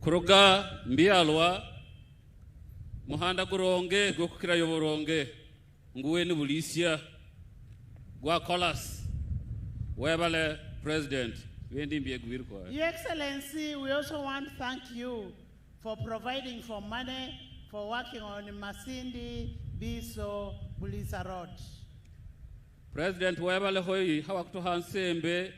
kuruga mbyalwa muhanda guronge gukukira yoboronge nguwe ni Buliisa gwa kolas webale president wendi mbiye gwirko. Your Excellency, we also want to thank you for providing for money for working on Masindi Biso Buliisa Road. President webale hoyi hawakutoha nsembe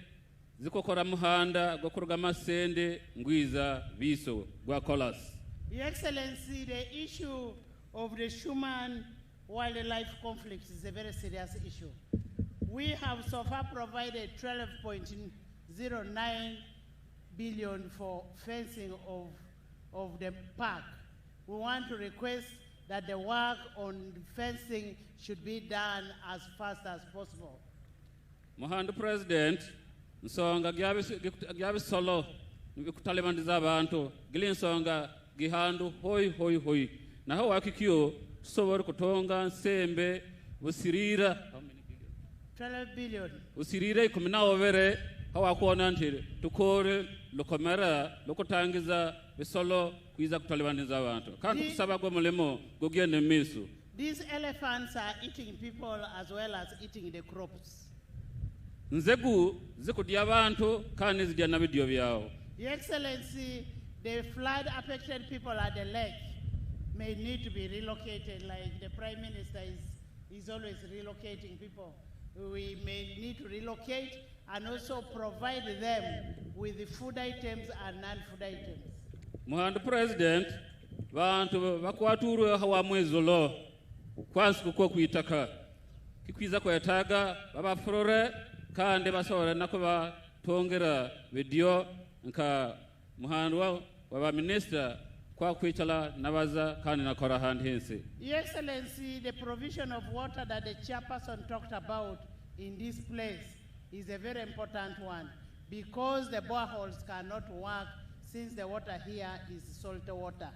zikokora muhanda gokuruga Masende ngwiza Biso gwa kolas. Your Excellency, the issue of the human wildlife conflict is a very serious issue. We have so far provided 12.09 billion for fencing of the park. We want to request that the work on fencing should be done as fast as possible. Muhanda President, nsonga gyabi solo kutalemandiza abantu gili nsonga gihandu hoi naho wakikyo tusobora kutonga nsembe busirira 12 billion usirira 19 hawakuona ntire tukore lokomera lokutangiza bisolo kwiza kutalemandiza abantu kandi kusaba kwa mulemo gogende misu. These elephants are eating people as well as eating the crops. Nzegu zikudya abantu kandi zidya na bidyo byao. Your Excellency, the flood affected people at the lake may need to be relocated, like the Prime Minister is always relocating people. We may need to relocate and also provide them with the food items and non-food items. Muhanda President, bantu bakwaturu hawa mwezolo kwansi kuko kuitaka kikwiza kwa yataga baba flore kandi basora nakuba tongera video nka muhanda wa minister kwa kuichala nabaza kandi nakora hand hense. Your Excellency, the provision of water that the chairperson talked about in this place is a very important one because the boreholes cannot work since the water here is salty water.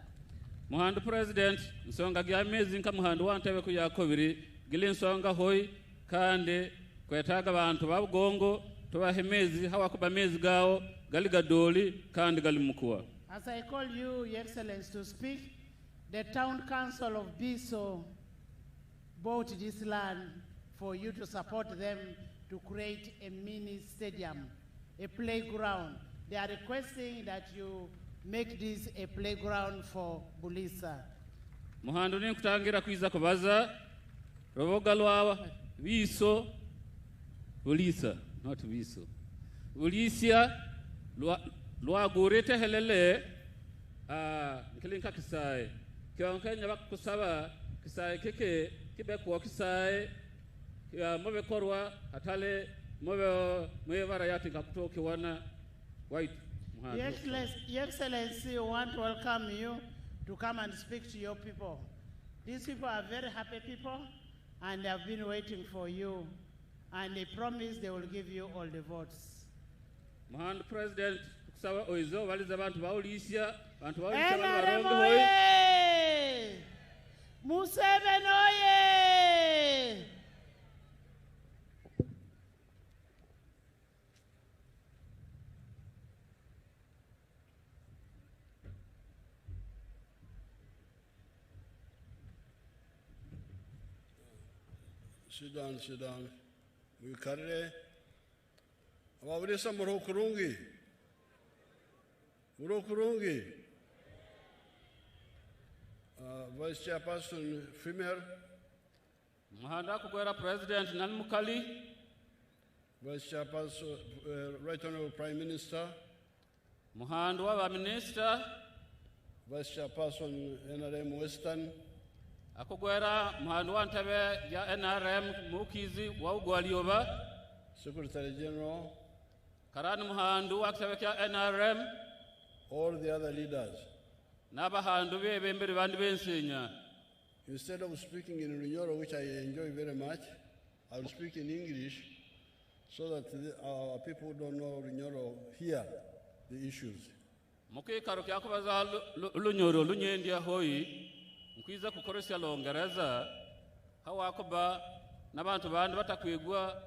Muhanda President, nsonga gya mezi nka muhanda wantebe ku yakobiri gili nsonga hoi kandi kwetaga abantu babugongo tubahemezi hawakuba mezi gao gali gadoli kandi gali mukua. As I call you, Your Excellency, to speak, the town council of Biso bought this land for you to support them to create a mini stadium, a playground. They are requesting that you make this a playground for Buliisa. Muhanda ni kutangira kwiza kubaza roboga lwa Biso Buliisa, not Biso. Buliisa lwa gurete helele nkilinka kisae kyonkenya bakusaba kisae keke kibekwa kisae ya mobe korwa atale mobe bara yati kakutoki wana white. Your Excellency, we want to welcome you to come and speak to your people. These people are very happy people and they have been waiting for you and they promise they will give you all the votes. Muhanda President, kusawa oizo waliza bantu Buliisa barongo hoi. Museveni oye! Sit down. We carry Buliisa murokurungi. Vice Chairperson female. Muhanda kugwera President nan mukali. Vice Chairperson Right Honorable Prime Minister. Muhanda wa Minister. Vice Chairperson NRM Western. Akugwera muhanda wa ntebe ya NRM mukizi wa ugwalioba. Secretary General. Karani muhanda wa ntebe ya NRM. All the other leaders. Nabahandu bebembere bandi bensenya. Instead of speaking in Lunyoro, which I enjoy very much, I will speak in English so that our people who don't know Lunyoro hear the issues. Mukikaro kyakubaza Lunyoro lunyendia hoi nkwiza kukoresha Longereza hawakuba nabantu bandi batakwigwa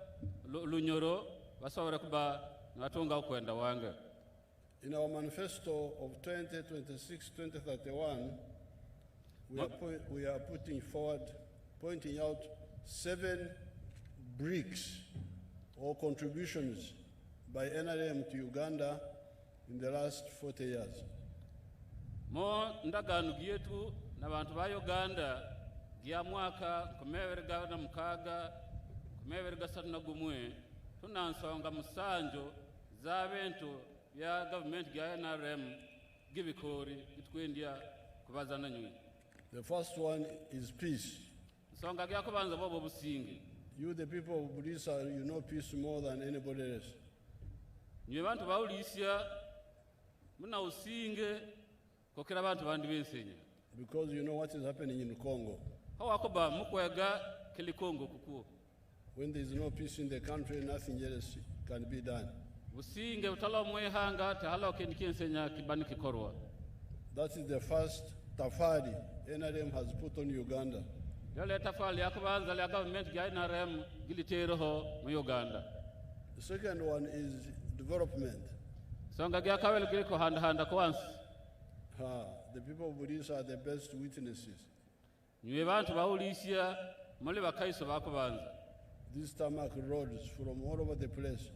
Lunyoro basobora kuba natunga kwenda wange. In our manifesto of 2026-2031, we are pointing out 7 bricks or contributions by NRM to Uganda in the last 40 years. Mo ndagano gyetu na bantu ba Uganda gya mwaka 2026 tunansonga musanjo za bintu bya government gya NRM gibikori bitwendia kubazana nywe. The first one is peace. Songa gya kubanza bobo busingi. You, the people of Buliisa, you know peace more than anybody else. Nywe bantu ba Buliisa muna usinge kokera bantu bandi bensenya. Because you know what is happening in Congo. Hawakoba mukwega kili Congo kuku. When there is no peace in the country, nothing else can be done. Businge utala mwehanga te hala okensenya kibani kikorwa. That is the first tafari NRM has put on Uganda. Yale tafali yakubanza ya government gya NRM giliteroho mu Uganda. The second one is development. Songa gya kawel giliko handa kwansi. The people of Buliisa are the best witnesses. Nywe bantu ba Buliisa muli bakaiso bakubanza. These tarmac roads from all over the place.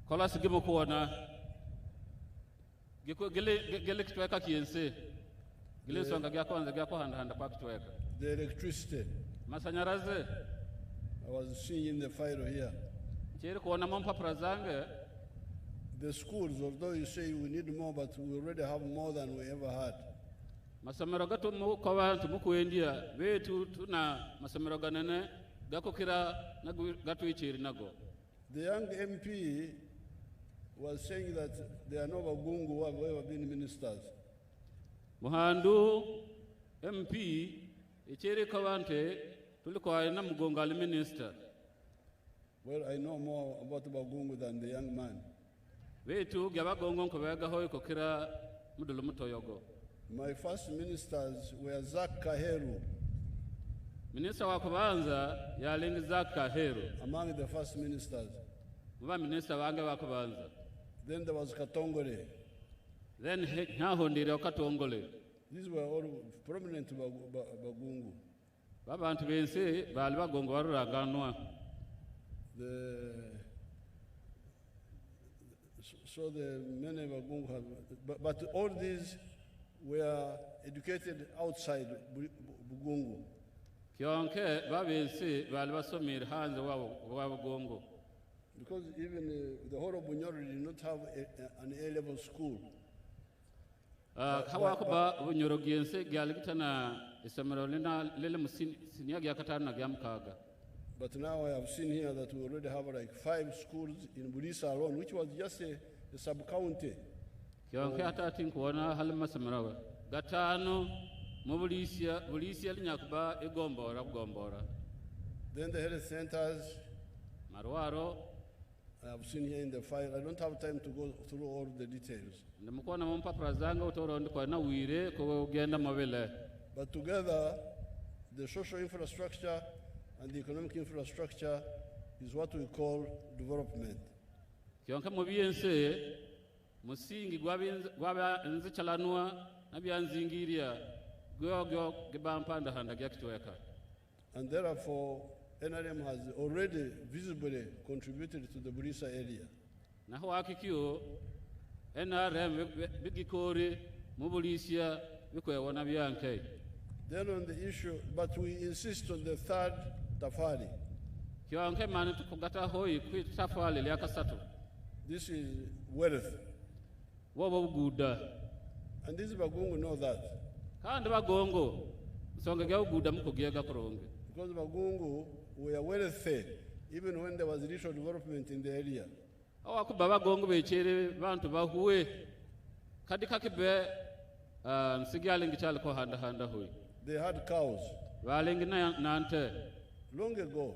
Kola sigimo kuona gele kitweka kiense gile songa gya kwanza gya ko handa kwa kitweka. The electricity. Masanyaraze. I was seeing in the file here. Cheri kuona mampapura zange. The schools, although you say we need more, but we already have more than we ever had. Masamero gato mu kwa bantu mukuendia betu tuna masamero ganene gakokira gato ichiri nago. The young MP was saying that there are no Bagungu who have ever been ministers. Muhandu MP ichiri kawante tulikuwa na Mugongali minister. Well, I know more about Bagungu than the young man. Wetu gyabagongo nkobega hoy kokira mudulu mutoyogo. My first ministers were Zak Kaheru. Minister wa kubanza yalingi Zak Kaheru. Among the first ministers. Muba minister wange wa kubanza. Then there was Katongole. Then Hahondire Katongole. These were all prominent Bagungu. Babantu bense bali bagongo waruraganwa. So the many Bagungu have, but all these were educated outside Bugungu. Kionke babense bali basomira hanze wa Bugongo. Because even the whole of Bunyoro did not have an A-level school. Hawakuba Bunyoro giense gyalgitana isomero lele musinia gyakatana gyamkaga. But now I have seen here that we already have like 5 schools in Buliisa alone, which was just a sub-county. Kionke hata tinkuona halima samarawa. Gatano mu Buliisa linyakuba igombora. Then the health centers. Marwaro. I have seen here in the file. I don't have time to go through all the details. But together, the social infrastructure and the economic infrastructure is what we call development. And therefore, NRM has already visibly contributed to the Buliisa area. NRM bigikori mu Buliisa bikwewona byanke. Then on the issue, but we insist on the third tafari. Kionke mani tukugata hoi kwi tafali lya kasatu. This is wealth. Wobo guda. And these Bagungu know that. Kandi bagongo songa gya guda mukugiega kuronge. Because Bagungu were wealthy even when there was little development in the area. Awakuba bagongo bechere bantu bahuwe kadika kibe nsigalingi chali ko handa hoyi. They had cows. Walingi nante. Long ago.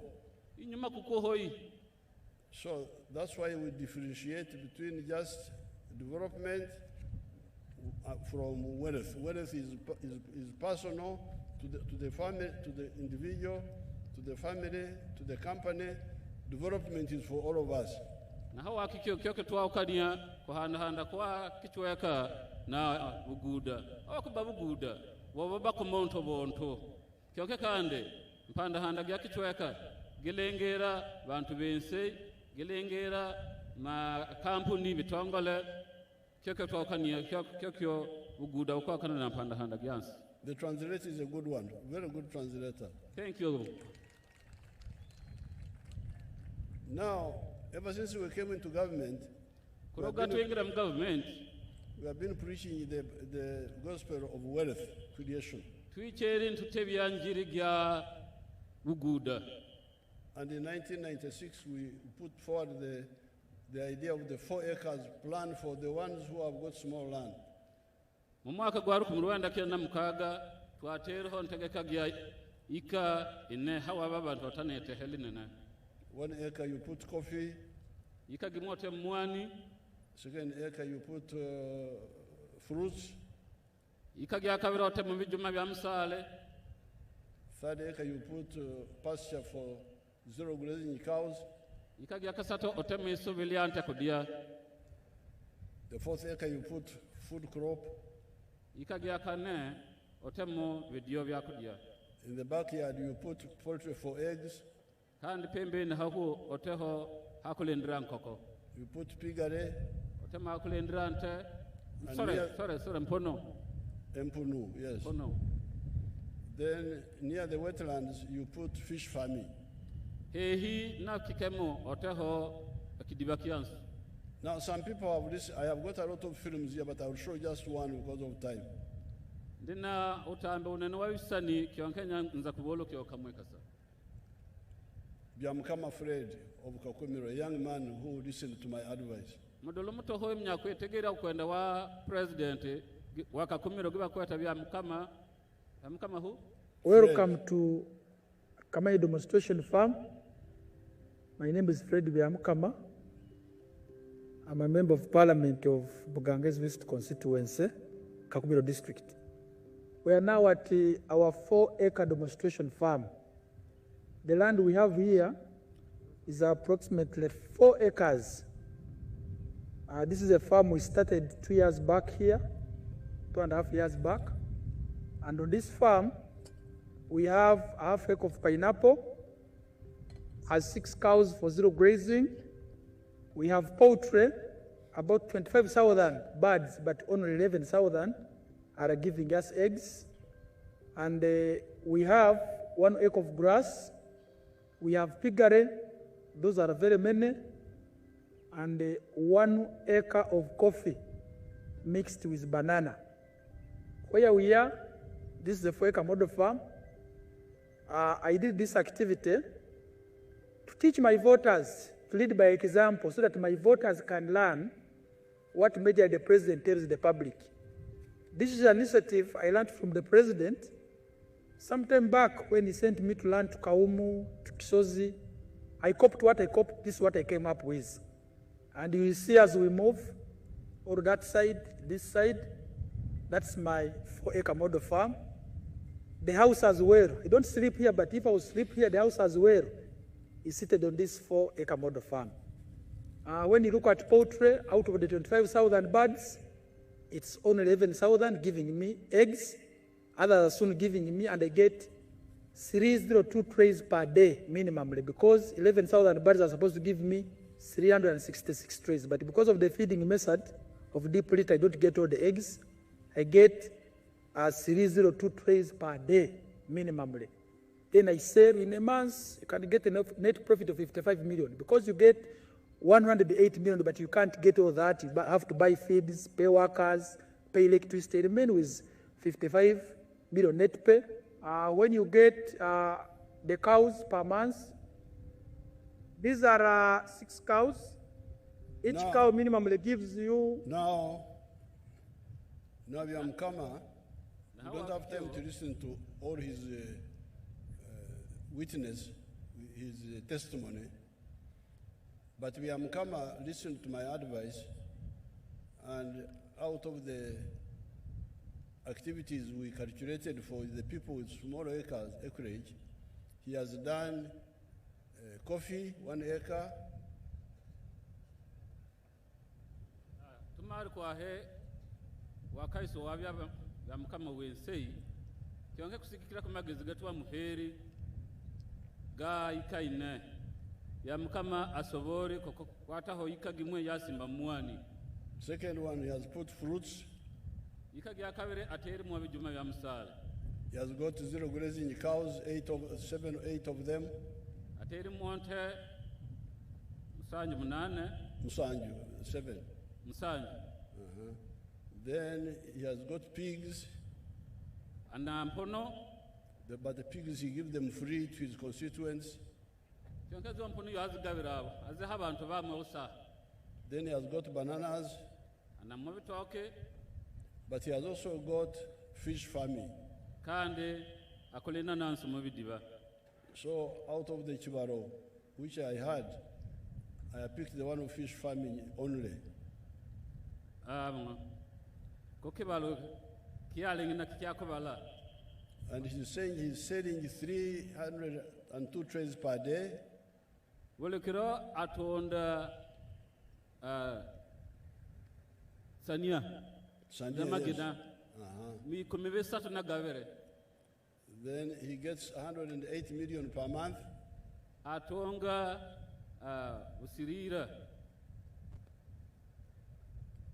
Inyuma kuko hoyi. So that's why we differentiate between just development from wealth. Wealth is personal to the family, to the individual, to the family, to the company. Development is for all of us. na hawa kikyo kitwaukania kuhandahanda kwa kichweka na buguda okuba buguda wababa kumonto bonto kyoke kande mpandahanda gya kichweka gilengera bantu bense gilengera ma kampuni bitongole kyoke twakania kyokyo buguda ukwakana na mpandahanda gyansi. The translator is a good one, very good translator. Thank you. Now, ever since we came into government, we have been preaching the gospel of wealth creation. And in 1996, we put forward the idea of the 4 acres plan for the ones who have got small land. Mu mwaka gwa 1996 twatereho ntegeka gya ika ine hawa babantu batanete helinene. 1 acre you put coffee. Ika gimote mwani. 2nd acre you put fruits. Ika gya kabiri ote mu bijuma bya musale. 3rd acre you put pasture for zero grazing cows. Ika gya kasatu ote mu isubi lyante kudia. The 4th acre you put food crop. Ika gya kane ote mu bidio bya kudia. In the backyard you put poultry for eggs. Kandi pembeni haku oteho hakulendera nkoko. You put piggery. Otema hakulendera nte. Sorry, mpono. Empunu, yes. Mpono. Then near the wetlands you put fish farming. Hehi na kikemo oteho kidiba kiansu. Now some people have this, I have got a lot of films here, but I will show just one because of time. Ndina utambe unene wa bisani kyonkenya nza kubolo kyokamwe kasa. Byamukama Fred of Kakumiro, a young man who listened to my advice. Modolo muto hoye mnyakwe tegera kwenda wa president wa Kakumiro giba kweta byamukama hu. Welcome to Kamai Demonstration Farm. My name is Fred Byamukama. I'm a member of Parliament of Buganges West Constituency, Kakumiro District. We are now at our 4-acre demonstration farm. The land we have here is approximately 4 acres. This is a farm we started 2 years back here, 2.5 years back. And on this farm, we have a half acre of pineapple, has 6 cows for zero grazing. We have poultry, about 25,000 birds, but only 11,000 are giving us eggs. And we have 1 acre of grass. We have piggery, those are very many, and 1 acre of coffee mixed with banana. Where we are, this is the 4-acre model farm. I did this activity to teach my voters to lead by example so that my voters can learn what measure the president tells the public. This is an initiative I learned from the president sometime back when he sent me to learn to Kaumu, to Kisozi. I copied what I copied, this is what I came up with. And you will see as we move, or that side, this side, that's my 4-acre model farm. The house as well, I don't sleep here, but if I would sleep here, the house as well is seated on this 4-acre model farm. When you look at poultry, out of the 25,000 birds, it's only 11,000 giving me eggs. Others are soon giving me, and I get 302 trays per day minimally, because 11,000 birds are supposed to give me 366 trays. But because of the feeding method of deep litter, I don't get all the eggs. I get 302 trays per day minimally. Then I sell in a month, you can get a net profit of 55 million, because you get 108 million, but you can't get all that. You have to buy feeds, pay workers, pay electricity, remain with 55 million net pay. When you get the cows per month, these are 6 cows. Each cow minimally gives you... Now Byamukama, you don't have time to listen to all his witness, his testimony. But Byamukama listened to my advice, and out of the activities we calculated for the people with small acreage, he has done coffee, 1 acre, kumari kwahe wakaiso wabya mukama wensei kyonke kusikikira ku magezi gatuwa muheri ga ikaine ya mukama asobore kwataho ikagimwe yasimba muwani. Second one, he has put fruits. Ikagi akabere ateri mu bijuma bya musala. He has got zero grazing cows, 7 or 8 of them. Ateri monte musanju munane. Musanju, 7. Musanju. Then he has got pigs. Anampono. But the pigs he gives them free to his constituents. Then he has got bananas. But he has also got fish farming. So out of the chibaro, which I had, I picked the one of fish farming only. And he's saying he's selling 302 trays per day. Wolekiro atonda Sania. Sania. Yes. Then he gets 108 million per month. Atonga usirira.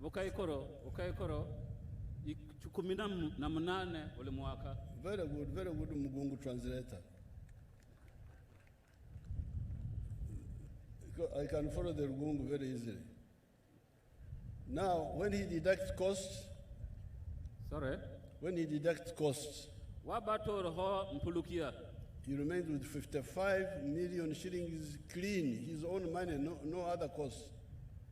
Ukaikoro. Chukumina na munane ule mwaka. Very good Mugungu translator. I can follow the Rugungu very easily. Now, when he deducts costs, he remains with 55 million shillings clean, his own money, no other costs.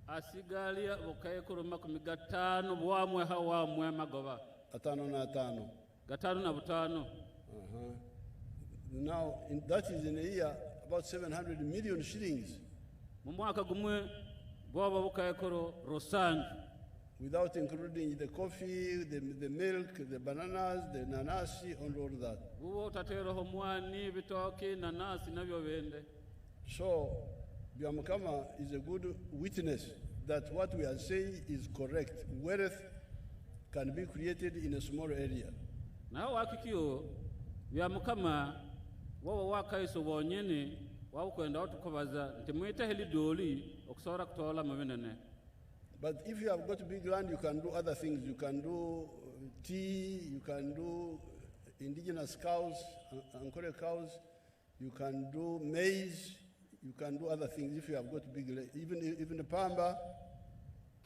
Asigalia ukaikoro makumi gatano bwamwe hawamwe magoba. Atano na atano. Gatano na butano. Now, that is in a year about 700 million shillings. Mumwaka gumwe bwaba bukaikoro rosan. Without including the coffee, the milk, the bananas, the nanasi, and all that. So, Biamukama is a good witness that what we are saying is correct. Wealth can be created in a small area. Now, Akikio, Biamukama, what wakaiso wonyeni, wakwenda watu kubaza, ntimuita heli doli, okusora kutola mawenene. But if you have got big land, you can do other things. You can do tea, you can do indigenous cows, Ankole cows, you can do maize, you can do other things if you have got big land. Even the pamba.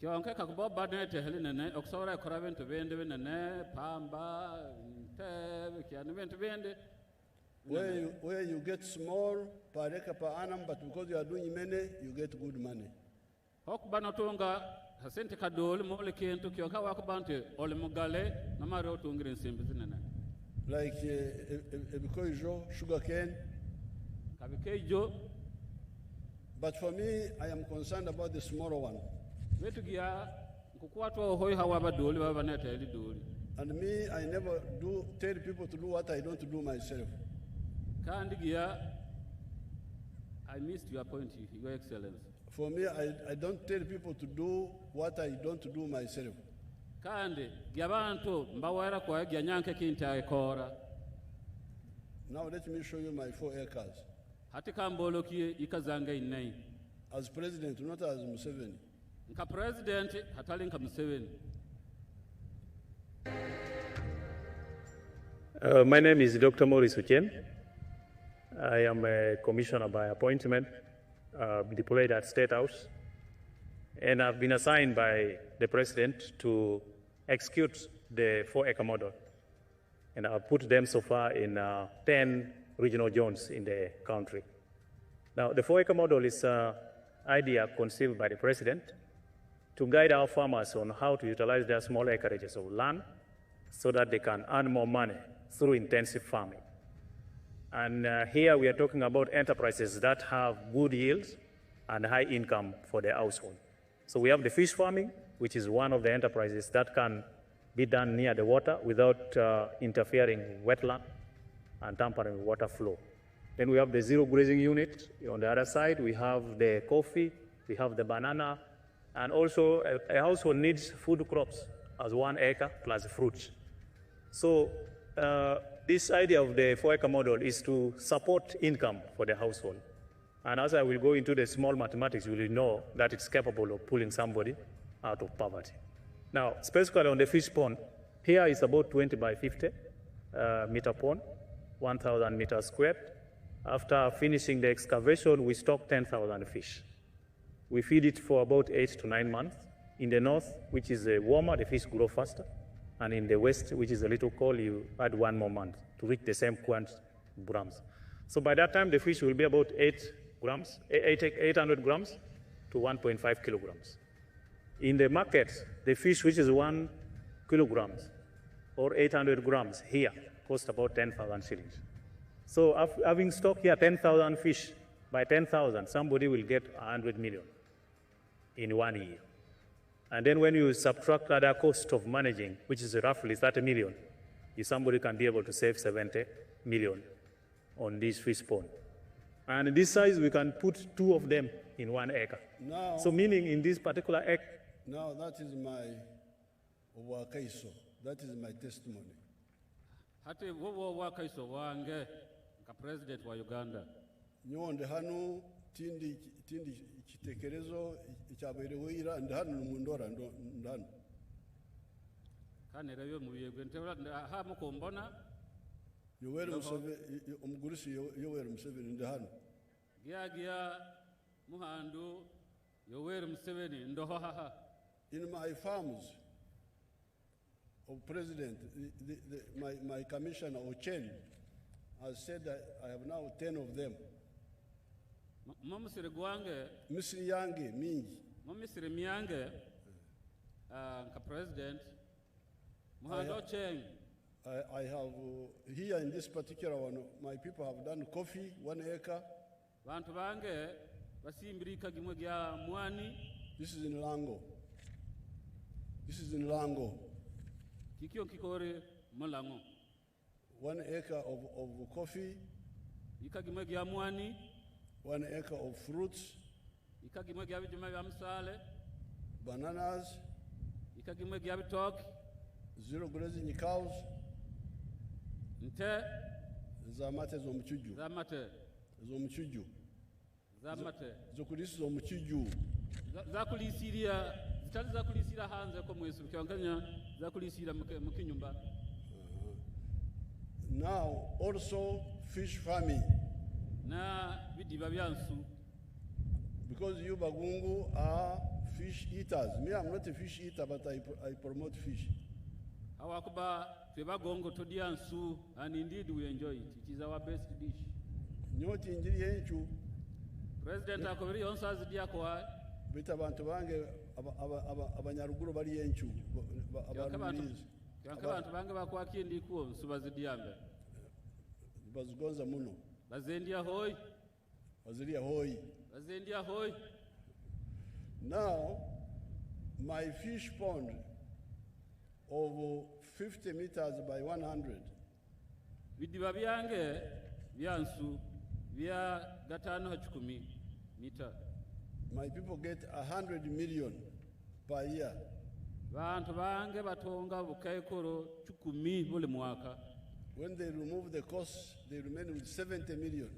Kionke kakubo badete helinene, oksora korabentu bende benene, pamba, tebe, kianu bentu bende. Where you get small per acre per annum, but because you are doing many, you get good money. Hokbanotunga hasente kadoli mole kento kyoka wakubante ole mugale namare otungire nsimbi zinene. Like ebikoijo, sugar cane. Kabikeijo. But for me, I am concerned about the smaller one. Wetugia kukwatwa hoi hawa doli baba neta eli doli. And me, I never tell people to do what I don't do myself. Kandigia, I missed your point, Your Excellency. For me, I don't tell people to do what I don't do myself. Kandi gyabantu mbawera kwa gyanyanke kinta ekora. Now let me show you my 4 acres. Hatika mboloki ikazanga inai. As president, not as Museveni. Nka president hatali nka Museveni. My name is Dr. Maurice Uchen. I am a commissioner by appointment, deployed at State House, and I've been assigned by the President to execute the 4-acre model. And I've put them so far in 10 regional zones in the country. Now, the 4-acre model is an idea conceived by the President to guide our farmers on how to utilize their small acreages of land so that they can earn more money through intensive farming. And here we are talking about enterprises that have good yields and high income for their household. So we have the fish farming, which is one of the enterprises that can be done near the water without interfering with wetland and tampering with water flow. Then we have the zero grazing unit. On the other side, we have the coffee, we have the banana, And also, a household needs food crops as 1 acre plus fruits. So this idea of the 4-acre model is to support income for the household. And as I will go into the small mathematics, you will know that it's capable of pulling somebody out of poverty. Now, specifically on the fish pond, here is about 20 by 50 meter pond, 1,000 meters squared. After finishing the excavation, we stock 10,000 fish. We feed it for about 8 to 9 months. In the north, which is warmer, the fish grow faster. And in the west, which is a little cold, you add 1 more month to reach the same quantity of grams. So by that time, the fish will be about 800 grams to 1.5 kilograms. In the market, the fish which is 1 kilograms or 800 grams here cost about 10,000 shillings. So having stock here 10,000 fish, by 10,000, somebody will get 100 million in 1 year. And then when you subtract other cost of managing, which is roughly 30 million, somebody can be able to save 70 million on this fish pond. And this size, we can put 2 of them in 1 acre. Now, so meaning in this particular acre. Now that is my wakaiso. That is my testimony. Hati wowo wakaiso wange ka president wa Uganda. Nyonde hanu tindi kitekerezo ichabereho ira ndahanu mundora ndahanu. Kane rero mu yegwe ntera ha mukombona. Yoweri Museveni umugurisi Yoweri Museveni ndahanu. Giagia muhandu Yoweri Museveni ndoho haha. In my farms of president, my commissioner Ochen has said that I have now 10 of them. Mamisiri gwange. Misiri yange mingi. Mamisiri miyange. Ka president. Muhando Cheng. I have here in this particular one, my people have done coffee, 1 acre. Bantu bange basimbirika gimwe gya mwani. This is in Lango. This is in Lango. Kikyo kikore Malango. 1 acre of coffee. Ikagimwe gya mwani. 1 acre of fruits. Ikagimwe gya bijuma bya msale. Bananas. Ikagimwe gya bitoki. 0 grazing cows. Nte. Zamate zomuchuju. Zamate. Zomuchuju. Zamate. Zokulisi zomuchuju. Zakulisiria. Zitali zakulisira hanze ko mwesu bikanganya zakulisira mukinyumba. Now also fish farming. Na bidiba byansu. Because you Bagungu are fish eaters. Me, I'm not a fish eater, but I promote fish. Hawakuba twebagongo todiansu, and indeed we enjoy it. It is our best dish. Nyoti injiri yenchu. President akobiri onsazi diakwa. Bita bantu bange abanyaruguru bali yenchu. Abantu bange bakwaki ndikuo nsubazi diambe. Bazugonza muno. Bazendia hoy. Bazilia hoy. Bazendia hoy. Now, my fish pond of 50 meters by 100. Bidiba byange byansu bya gatano hachukumi meter. My people get 100 million per year. Bantu bange batonga bukaikoro chukumi buli mwaka. When they remove the costs, they remain with 70 million.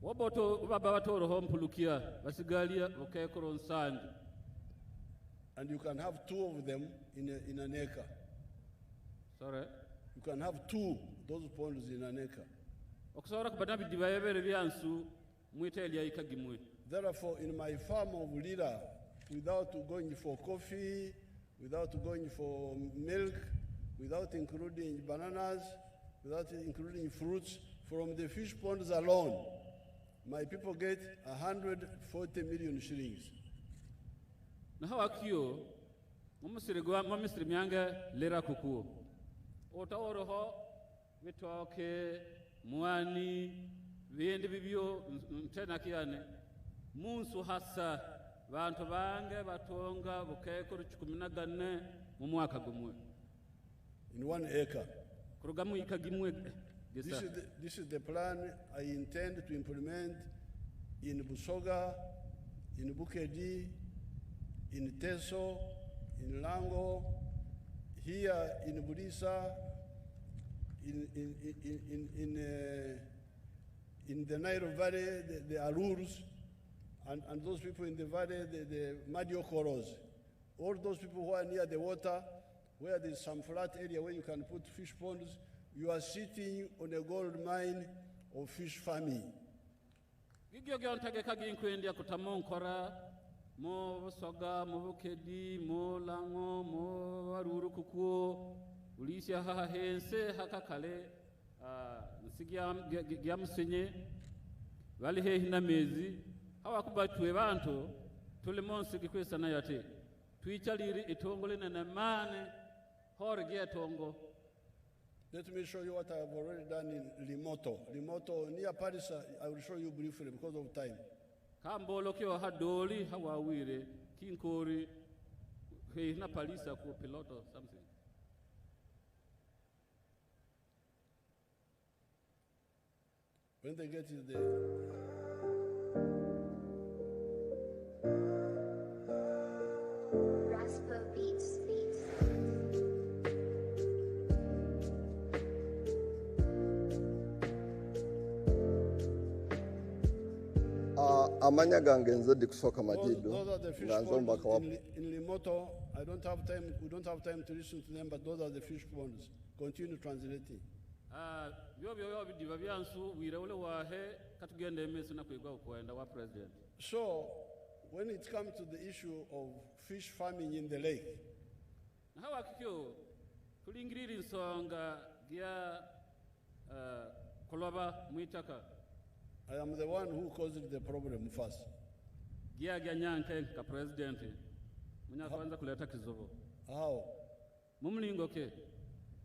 Waboto baba batoro hompulukia basigalia bukaikoro nsandi. And you can have 2 of them in an acre. Sorry? You can have 2 those ponds in an acre. Okusora kubana bidiba yebere byansu mwitelia ikagimwe. Therefore, in my farm of Lira, without going for coffee, without going for milk, without including bananas, without including fruits, from the fish ponds alone, my people get 140 million shillings. Na hawa kio, mamisiri mianga lera kukuo. Otaoroho, vitoke, mwani, viendi bibio, mtena kiane. Munsu hasa, bantu bange, batonga, bukaikoro chukuminagane, mumwaka gumwe. In 1 acre. Kurugamu ikagimwe. This is the plan I intend to implement in Busoga, in Bukedi, in Teso, in Lango, here in Buliisa, in the Nile Valley, the Arurs, and those people in the valley, the Madiokoros. All those people who are near the water, where there's some flat area where you can put fish ponds, you are sitting on a gold mine of fish farming. Mo soga mo kedi mo lango mo aruru kukuo Buliisa ha hense hakakale nsigiam senye wali he hina mezi hawa kubatwe bantu tuli monsi kikwesa na yate tuichaliri itongole na mane horge tongo. Let me show you what I have already done in Limoto. Limoto near Paris, I will show you briefly because of time. Kambolo kyo hadoli hawawire kinkori he na Palisa ko pilot or something. When they get to the Raspo Beats. Amanya gange nzodi kusoka majidu. Those are the fish ponds in Limoto. I don't have time. We don't have time to listen to them, but those are the fish ponds. Continue translating. So, when it comes to the issue of fish farming in the lake, I am the one who caused the problem first. How?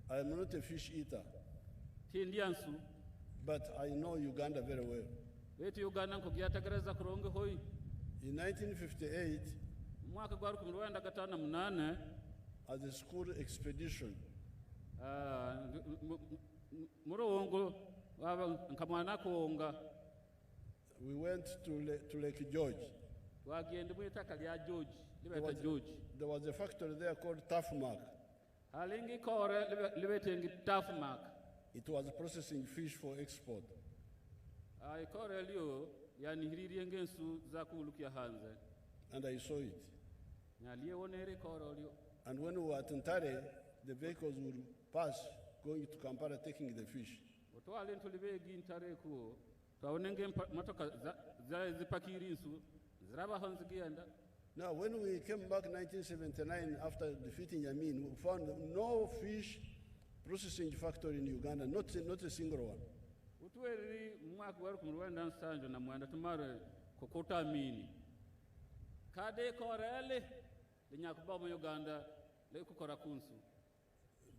I am not a fish eater, but I know Uganda very well. In 1958, as a school expedition, we went to Lake George. There was a factory there called Tafmark. It was processing fish for export. And I saw it. And when we were at Ntare, the vehicles would pass going to Kampala taking the fish. Now, when we came back in 1979 after defeating Yamin, we found no fish processing factory in Uganda, not a single one.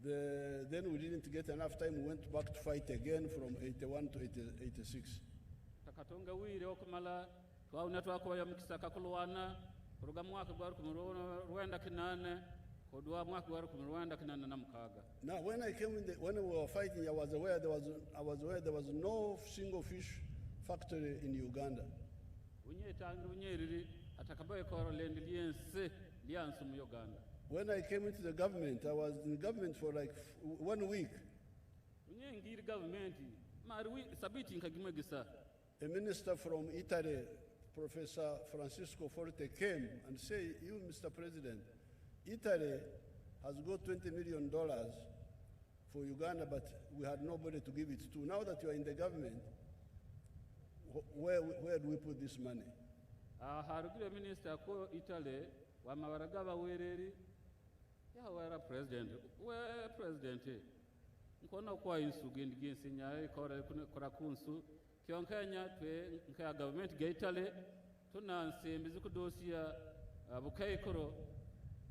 Then we didn't get enough time. We went back to fight again from 81 to 86. Now, when I came when we were fighting, I was aware there was no single fish factory in Uganda. When I came into the government, I was in government for like 1 week. A minister from Italy, Professor Francisco Forte, came and said, "You, Mr. President, Italy has got $20 million for Uganda, but we had nobody to give it to. Now that you are in the government, where do we put this money?" President, where President? Nkona kwa insu ginsi nyaye kora kunsu kyonkanya twe nka government gaitale tunanse mizuku dosia bukaikoro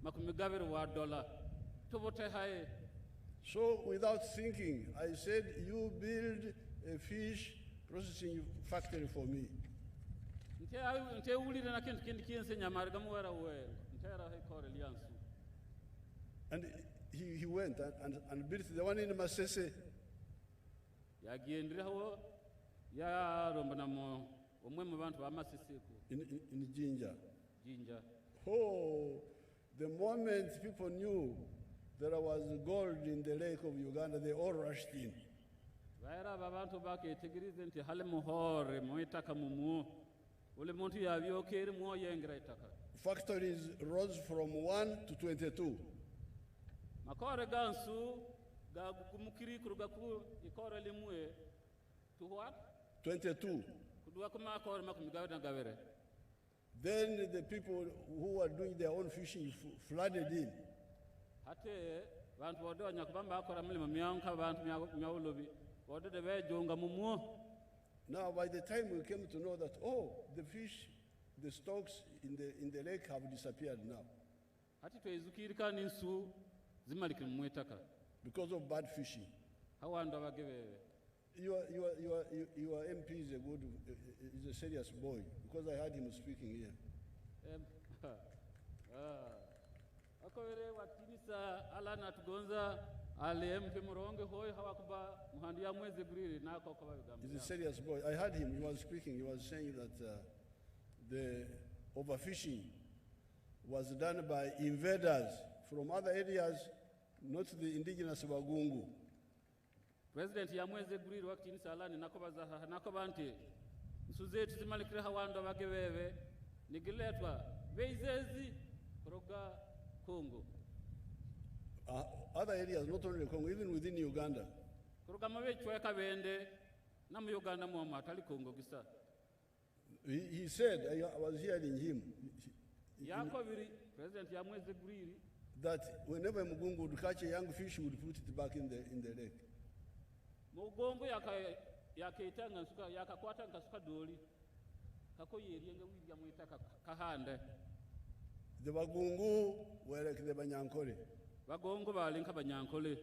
makumigabiro wa dollar tubote haye. So without thinking, I said, "You build a fish processing factory for me." Nte ulira na kintu kinse nyamarga mwera we ntera he kore liansu. And he went and built the one in Masese. In Jinja. Oh, the moment people knew there was gold in the lake of Uganda, they all rushed in. Vaira babantu baketegerize nti hali muhore muitaka mumu ule muntu yabyokeri mu yengira itaka. Factories rose from 1 to 22. Makore gansu gagumukiri kurugaku ikore limwe to what? 22. Kudwa kuma akore makumigawe na gavere. Then the people who were doing their own fishing flooded in. Hate bantu bodo nyakubamba akora mulimo myanka bantu myawulobi bodo de bejonga mumu. Now by the time we came to know that the fish, the stocks in the lake have disappeared now. Hati twezukirika ninsu zimalikira muitaka because of bad fishing. Hawanda bagebe. Your MP is a serious boy, because I heard him speaking here. Akowere watinisa alana tugonza ale MP muronge hoy hawakuba muhandi ya mwezi guriri nako kwa Uganda. He's a serious boy. I heard him, he was speaking, he was saying that the overfishing was done by invaders from other areas, not the indigenous Bagungu. President ya mwezi guriri wakitinisa alani nakoba nti nsuzetu zimalikira hawanda bagewewe nigiletwa beizezi kuroga Congo. Other areas, not only Congo, even within Uganda. Kuroga mabechwa kabende na mu Uganda mu matali Congo gisa. He said, I was hearing him. President ya mwezi guriri that whenever Mugungu would catch a young fish, he would put it back in the lake. Mugongo yakaitanga nsuka yakakwata nkasuka doli kako yerienge wirya muitaka kahande. The Bagungu were like the Banyankole. Bagongo balinka Banyankole.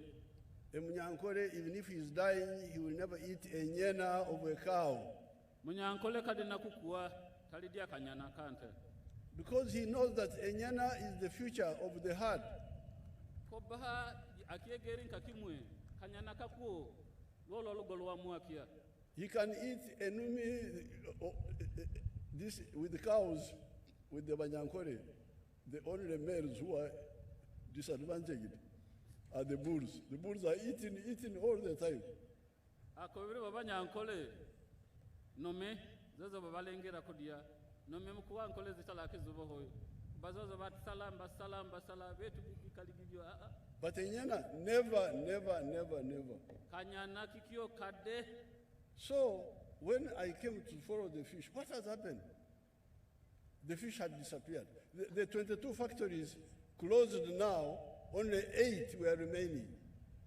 A Munyankole, even if he's dying, he will never eat a nyena of a cow. Munyankole kadina kukua talidia kanyana kante. Because he knows that a nyena is the future of the herd. Kobaha akiegeri kakimwe kanyana kakuo lolo golwa muakia. He can eat enumi this with the cows, with the Banyankole. The only males who are disadvantaged are the bulls. The bulls are eating all the time. Akobere Banyankole nome zozo babalengera kudia nome mkuwa nkole zitalake zubo hoyo bazozo bat salam betu bikalibibyo But Enyana never. Kanyana kikio kade. So when I came to follow the fish, what has happened? The fish had disappeared. The 22 factories closed now, only 8 were remaining.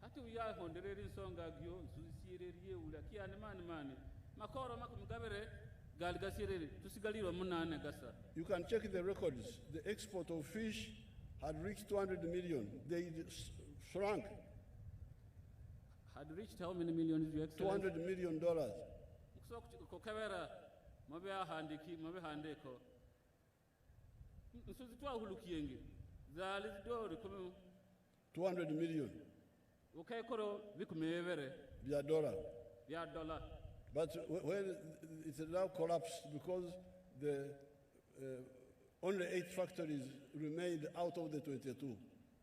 Hati uya hondereri songa gyo susireriye ulakia mani makoro makumgabere galgasireri tusigalirwa munane gasa. You can check the records. The export of fish had reached 200 million. They shrunk. Had reached how many millions, Your Excellency? $200 million. Kokavera mabe handeko nsuzitwa hulukienge zali dori kumu 200 million. Ukekoro bikumevere Via dollar. But when it's now collapsed because the only 8 factories remained out of the 22.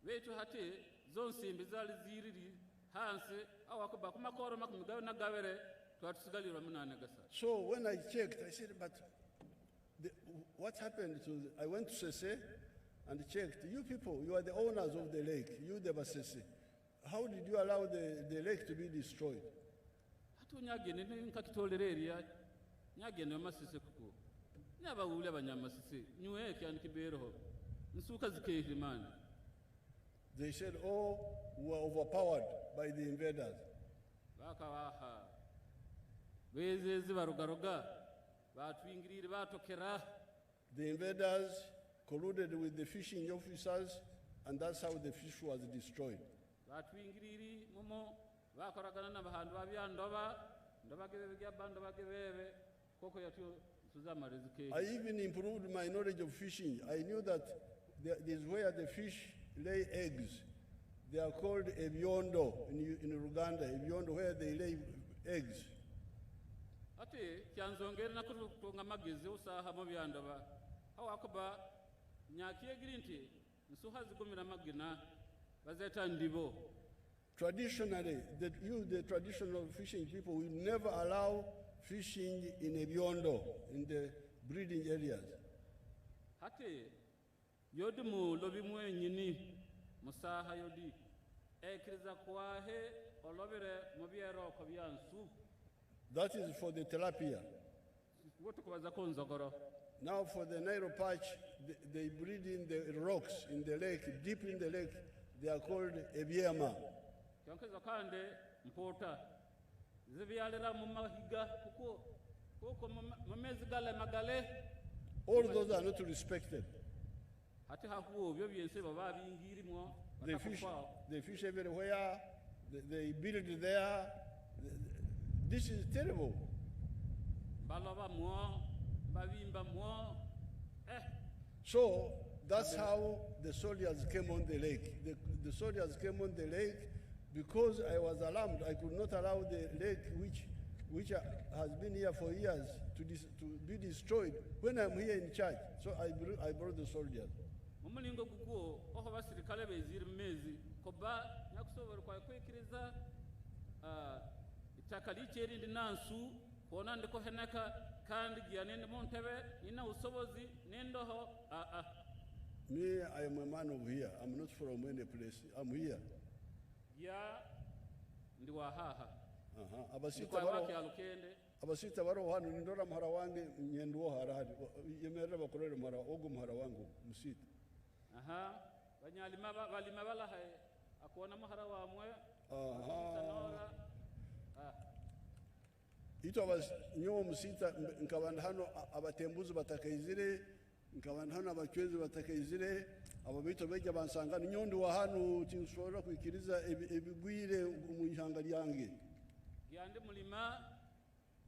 Wetu hati zonsimbi zali ziriri hanse awakuba kumakoro makumgawe na gavere twatusigalirwa munane gasa. So when I checked, I said, but what happened to I went to Sese and checked. You people, you are the owners of the lake. You the Basese. How did you allow the lake to be destroyed? Hatu nyagene nkakitolereria nyagene masise kuko. Nyaba ule abanyamasise nywe kyani kiberoho. Nsuka zikehimana. They said, we were overpowered by the invaders. Bakawaha. Bezezi barugaruga. Batwingirire batokera. The invaders colluded with the fishing officers, and that's how the fish was destroyed. Batwingiriri mumo bakoragana na bahandu babyandoba ndobagebe bandobagebe koko yatu tuzama rizike. I even improved my knowledge of fishing. I knew that this is where the fish lay eggs. They are called ebyondo in Uganda, ebyondo, where they lay eggs. Ati kyanzongera na kutunga magezi usaha mu byandoba hawakuba nyakie grinti nsuha zigumira magina bazeta ndibo. Traditionally, the traditional fishing people will never allow fishing in a biondo, in the breeding areas. Hati yodi mu lobi nyini musaha yodi ekiriza kwahe olobere mubiero ko byansu. That is for the tilapia. Wotu kubaza konzogoro. Now for the Nile perch, they breed in the rocks in the lake, deep in the lake. They are called ebiema. Kyankeza kande mpota zibyalira mu mahiga kuko mumezi gale magale. All those are not respected. Hati hakuo byo byense baba bingirimo. They fish everywhere. They build there. This is terrible. Balaba mo, babimba mo. So that's how the soldiers came on the lake. The soldiers came on the lake because I was alarmed. I could not allow the lake, which has been here for years, to be destroyed when I'm here in charge. So I brought the soldiers. Mumulingo kuko oho basirikale bezira mezi koba nyakusobora kwa kwekiriza itakalicheri ndinansu kona ndiko henaka kandi gianende montebe ina usobozi nendoho Me, I am a man of here. I'm not from any place. I'm here. Ya ndiwa haha. Abasita baro hano ndora muhara wange nyenduo harahari yemerera bakorere muhara ogo muhara wangu musita. Banyalima balima balahaye akona muhara wamwe. Ito abas nyo musita nkabanda hano abatembuzi batakayizire nkabanda hano abacwezi batakayizire ababito beje bansanga nyondo wa hano tinshobora kwikiriza ebigwire mu ihanga lyange. Yande mulima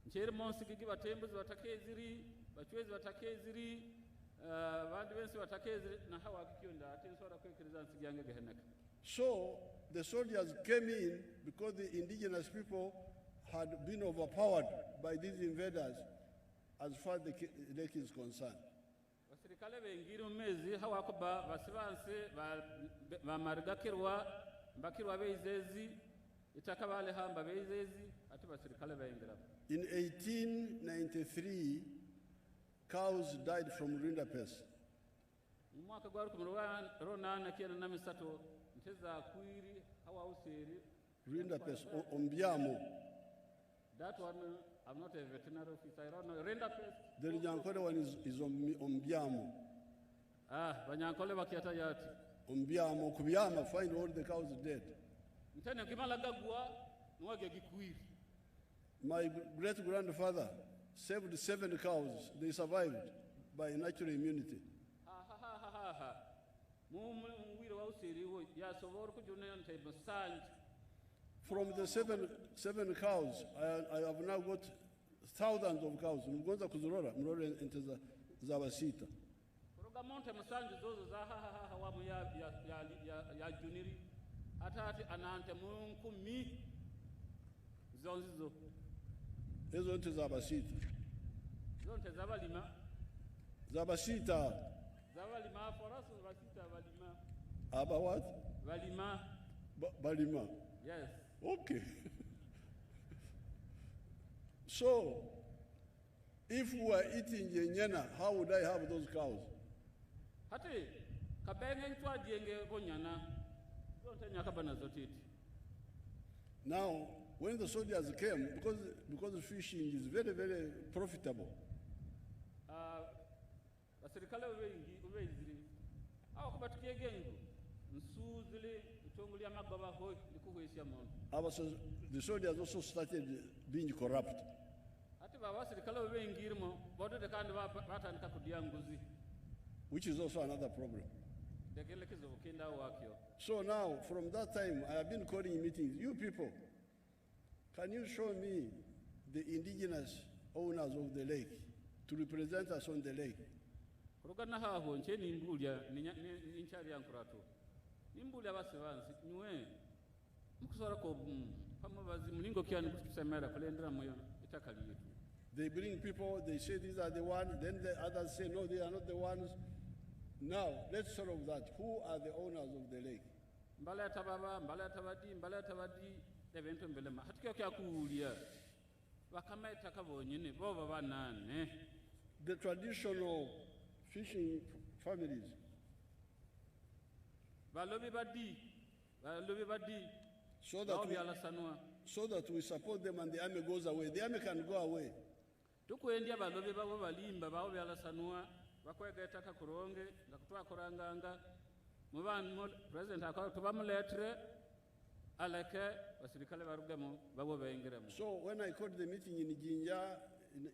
nchere monsi gigi batembuzi batakeziri bacwezi batakeziri bandu bensi batakeziri na hawa kikionda tinshobora kwikiriza nsigiyange geheneka. So the soldiers came in because the indigenous people had been overpowered by these invaders as far as the lake is concerned. Basirikale bengiri mumezi hawa kuba basibanse ba marigakirwa mbakirwa beizezi itakabale hamba beizezi ati basirikale bengira. In 1893 cows died from rinderpest. Mwaka gwaru kumrona na kiana na misato nteza kuiri hawa useri rinderpest ombyamo. That one, I'm not a veterinary officer. I don't know. Rinderpest. The Nyankole one is ombyamo. Banyankole bakiata yati. Ombyamo, kubyama, find all the cows dead. Mtene kimala gagwa, nwage gikuiri. My great-grandfather saved 7 cows. They survived by natural immunity. From the seven cows, I have now got thousands of cows. Mgonza kuzurora, mrore into Zawasita. Monte masanju zozo za wamu ya juniri atati anante munku mi zonzizo ezo nte Zabasita zonte zabalima foraso basita balima aba what balima yes okay. So if we were eating yenyana, how would I have those cows? Hati kabenge ntwa dienge bonyana zonte nyakabana zotiti. Now when the soldiers came, because fishing is very, very profitable, basirikale ubeziri aho kubatikiye gengo nsuzile itonguli amagaba ho likuhwesha muntu. The soldiers also started being corrupt. Hati basirikale ubengirimo bodo de kandi batandika kudia nguzi, which is also another problem. So now, from that time, I have been calling meetings. You people, can you show me the indigenous owners of the lake to represent us on the lake? They bring people, they say these are the ones, then the others say no, they are not the ones. Now, let's solve that. Who are the owners of the lake? Mbaleta baba, mbaleta badi, ebintu mbelema. Hatukio kya kuulia. Wakama itaka bonyine, bo baba nane. The traditional fishing families. Balobi badi. So that we support them and the army goes away. The army can go away. Tukuendia balobi babo balimba bao byalasanwa bakwega itaka kuronge ngakutwa kuranganga mubanu president akwa tubamuletre aleke basirikale barugemo babo bayengeremo. So when I called the meeting in Jinja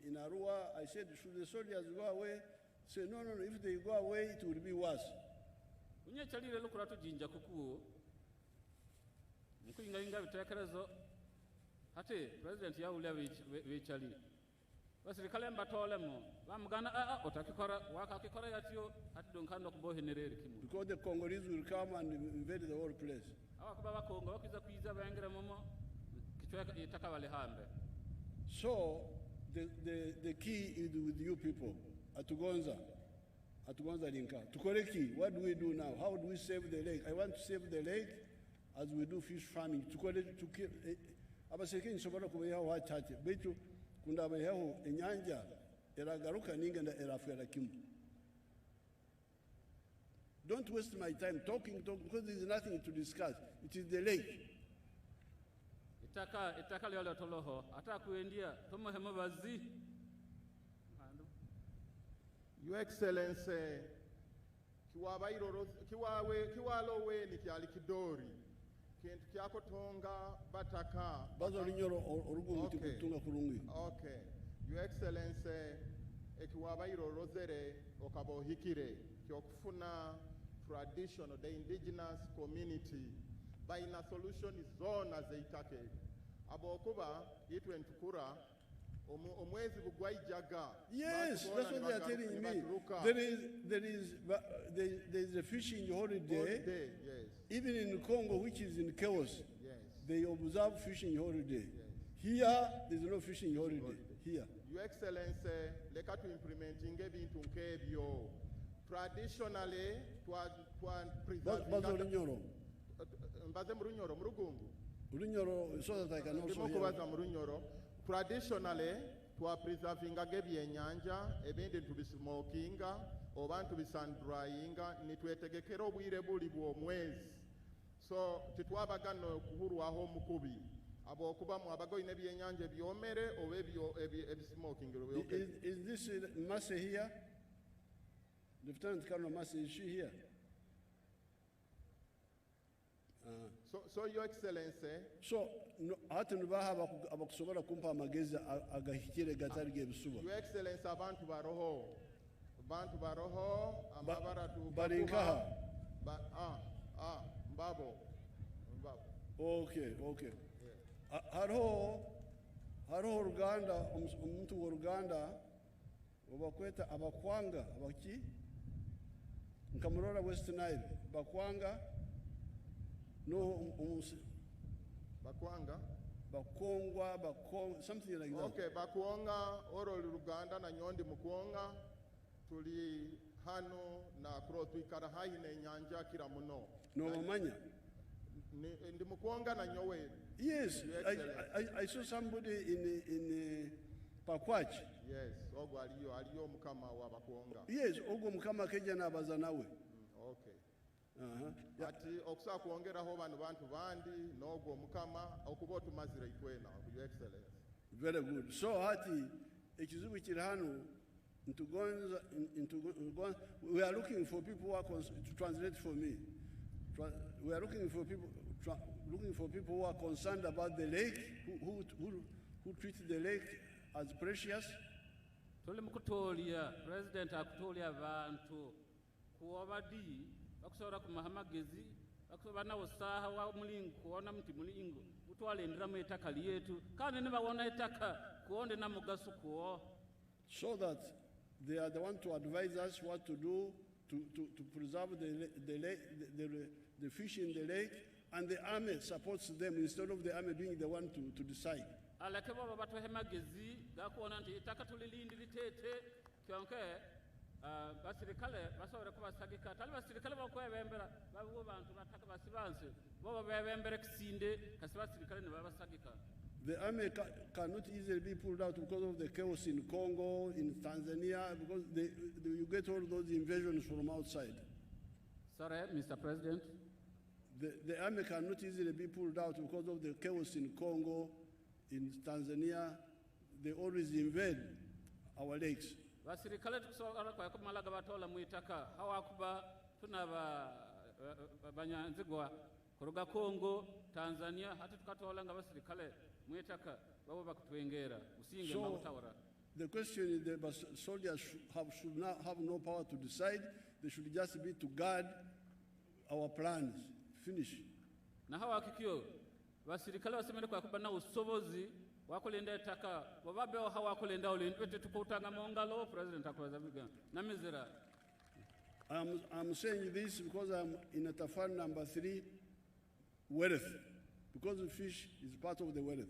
in Arua, I said, should the soldiers go away? Say no, if they go away it will be worse. Unye chalire lukura tu Jinja kuku inga bitekerezo hati president ya ulia wichali basirikale mbatolemo bamugana otakikora wakakikora yatyo hati donkando kubohenerere kimu because the Congolese will come and invade the whole place. Abakuba bakongo bakiza kwiza bayengere momo kichweka itaka wale hambe. So the key is with you people atugonza linka tukoreki. What do we do now? How do we save the lake? I want to save the lake as we do fish farming. Tukoreki abaseke nsobora kubeho wachache betu kunda beho enyanja eragaruka ninga na erafera kimu. Don't waste my time talking because there is nothing to discuss. It is the lake. Itaka lyo toloho ata kuendia tomo hemo bazi. Your Excellency, kiwalowe ni kyali kidori kintu kyakotonga bataka bazo linyoro orugo kutunga kurungi. Okay, Your Excellency, ekiwabairo rozere okabohikire kyokufuna traditional the indigenous community by na solution zone as eitake abokuba itwe ntukura omwezi bugwaijaga. Yes, that's what they are telling me. There is a fishing holiday. Yes. Even in Congo, which is in chaos, yes, they observe fishing holiday. Yes. Here, there is no fishing holiday. Here. Your Excellency, leka to implementing ebintu nkebyo. Traditionally, mbaze murunyoro murugungu. Murunyoro, so that I can also hear. Traditionally, twa preserving ebyennyanja ebindi tubismokinga oba tubisandryinga nitwetegekera obwire buli bw'omwezi. So titwabagana okuhulwaho omukubi abokuba mu abagoyina ebyennyanja ebyomere oba ebismoking. Is this Massey here? Lieutenant Colonel Massey, is she here? So Your Excellency. So hati nubaha abakusobora kumpa amagezi agahikire gatari gebisuba. Your Excellency, abantu baroho amabara tu barinkaha mbabo. Okay. Yeah. Hariho Uganda umuntu wa Uganda ubakweta abakwanga abaki nkamurora West Nile bakwanga. No, Bakwanga? Something like that. Okay, Bakwanga, Oro Uganda, na Nyondi Mukwanga, tuli hano na krotu ikarahahi na nyanja kiramuno. No, Manya. Ndi Mukwanga na Nyowe. Yes, I saw somebody in Pakwach. Yes, Ogo aliyo mukama wa Bakwanga. Yes, Ogo mukama keja na bazanawe. Okay. Ati okusa kuongeraho bantu bandi n'ogwo mukama okuba otumazira itwena. Your Excellency. Very good. So hati ekizibu kiri hano we are looking for people who are to translate for me. We are looking for people who are concerned about the lake, who treat the lake as precious. Tole mukutolia president akutolia abantu kuwabadi bakusora ku mahamagezi bakusobana osaha wa mulingo kuona mti mulingo utwale ndira mu etaka lyetu kandi ne bawona etaka kuonde na mugaso kuo, so that they are the one to advise us what to do to preserve the fish in the lake, and the army supports them instead of the army being the one to decide. Alake baba batohe magezi gakuona nti etaka tulilindi litete kyonke basirikale basobole kubasagika tali basirikale bakwebembera babugo bantu bataka basibanse bo bebembere kisinde kasi basirikale ne babasagika. The army cannot easily be pulled out because of the chaos in Congo, in Tanzania, because you get all those invasions from outside. Sorry, Mr. President. The army cannot easily be pulled out because of the chaos in Congo, in Tanzania. They always invade our lakes. Basirikale tukusobola kwa kumalaga batola muitaka hawakuba tunaba banyanzigwa kuruga Congo, Tanzania hata tukatola nga basirikale muitaka babo bakutwengera usinge mawutawara. The question is the soldiers should not have no power to decide. They should just be to guard our plans. Finish. Na hawakikyo basirikale basemere kwa kubana usobozi wakulenda etaka bababeho hawakulenda olindwete tukutanga mongalo president akoza biga namizira. I'm saying this because I'm in a tafan number 3 wealth, because the fish is part of the wealth.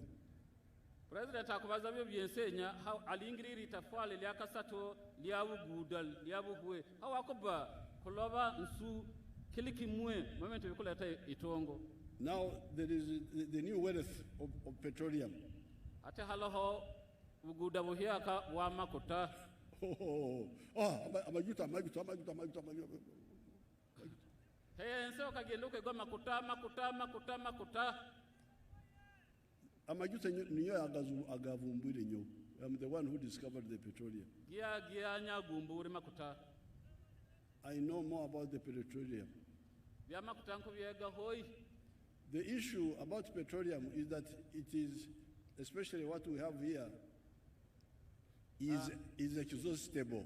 President akubaza byo byensenya alingiriri tafale lyakasato lyabugudal lyabuhwe hawakuba kuloba nsu kilikimwe moment bikuleta itongo. Now there is the new wealth of petroleum. Ate haloho buguda buhyaka wa makuta. Amajuta. Nso kagenda ukegwa makuta. Amajuta niyo agavumbwire nyo. I'm the one who discovered the petroleum. Gia gumburi makuta. I know more about the petroleum. Bya makuta nko byega hoyi. The issue about petroleum is that it is, especially what we have here, is exhaustible.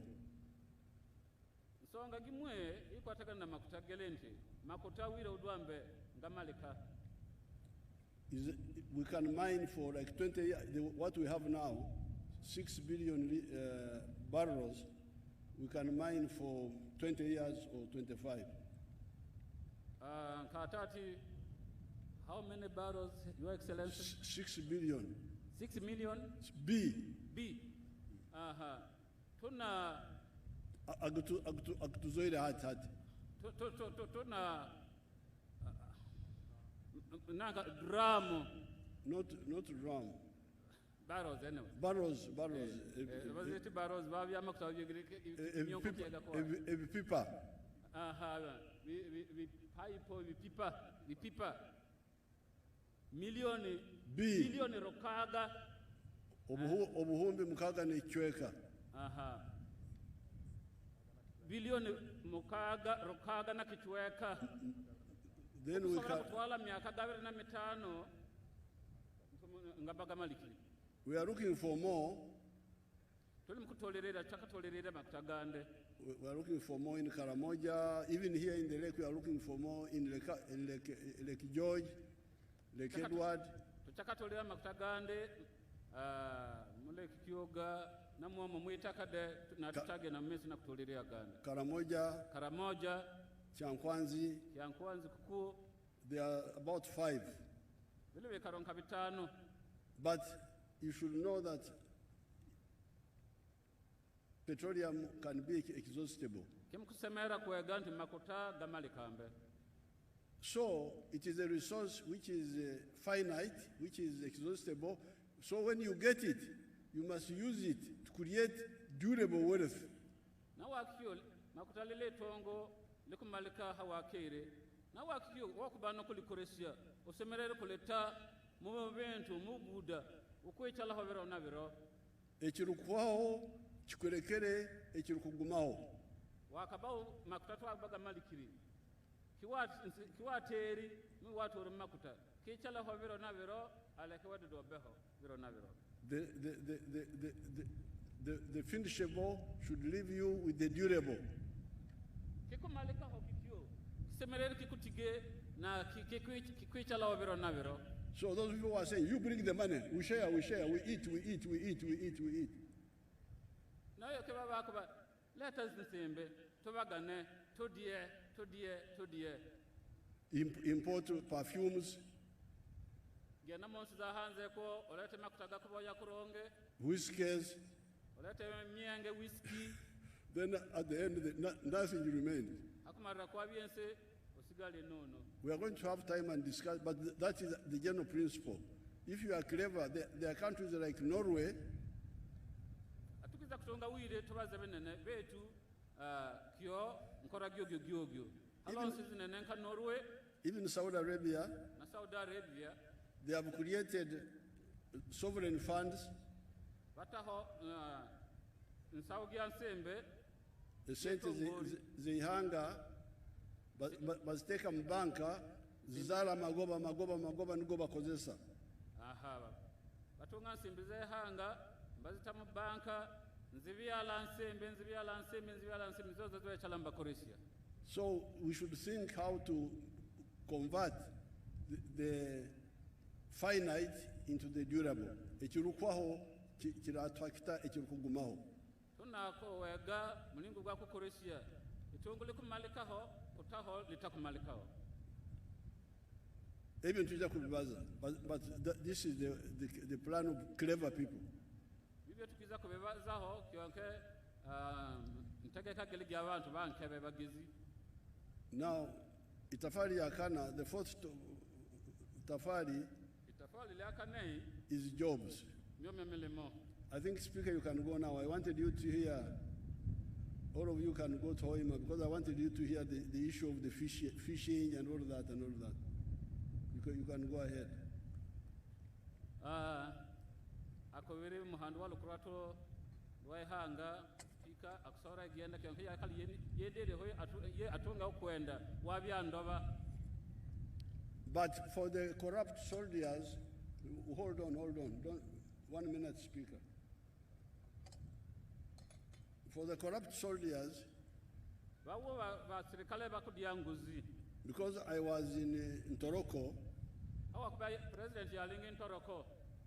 Songa gimwe ikwataka na makuta gelenti makuta wira udwambe ngamalika. We can mine for like 20 years. What we have now, 6 billion barrels, we can mine for 20 years or 25. Katati, how many barrels, Your Excellency? 6 billion. 6 million? B. Tuna akutuzoile hati. Tuna nanga drum. Not drum. Barrels anyway. Barrels. Was it barrels? Babi amakuta pipa. Pipa. Milioni rokaga. Obuhumbi mukaga ni chweka. Bilioni mukaga rokaga na kichweka. Then we are looking for more. We are looking for more in Karamoja. Even here in the lake, we are looking for more in Lake George, Lake Edward. Karamoja, Chankwanzi kuku. There are about 5. But you should know that petroleum can be exhaustible. So it is a resource which is finite, which is exhaustible. So when you get it, you must use it to create durable wealth. Na wakio wakubana kulikoresia osemerere kuleta mu bintu muguda ukwichala hovero nabiro ekirukwaho kikurekere ekirukugumaho wakabao makutatu abaga malikiri kiwateri mu watu makuta kichala hovero nabiro aleke wadu dobeho biro nabiro. The finishable should leave you with the durable. Kikumalika so those people are saying, you bring the money, we share, we eat. No, let us import perfumes, whiskies, Then at the end, nothing remained. akumarira kwa byense osigale nono. We are going to have time and discuss, but that is the general principle. If you are clever, there are countries like Norway. Atukiza kutonga wire tubaze benene betu kyo nkora gyogyo. Alonso zinene nka Norway, Even Saudi Arabia, na Saudi Arabia, they have created sovereign funds. bataho nsaugi ansembe Esente zihanga baziteka mu banka zizala magoba nigo bakozesa. aha batunga nsimbi zehanga bazita mu banka nzibyala nsembe zozo zwechala mbakoresya. So we should think how to convert the finite into the durable. Ekirukwaho kiratwakita ekirikugumaho. Tunako wega mulingo gwa kukoresya itongole kumalikaho utaho litakumalikaho. Even tuja kubibaza, but this is the plan of clever people. Bibyo tukiza kubibazaho kyonke ntegeka geligi abantu bankebe bagizi. Now, itafari yakana, the fourth tafari Liakane is jobs. myome milimo. I think, Speaker, you can go now. I wanted you to hear, all of you can go to Hoima, because I wanted you to hear the issue of the fishing and all that and all that. You can go ahead. Akobere muhandu wa lukurato lwaihanga pika akusora genda kyonke yakali yedere hoye atunga ukwenda wabyandoba. But for the corrupt soldiers, hold on. Don't, 1 minute, Speaker. For the corrupt soldiers, because I was in Toroko,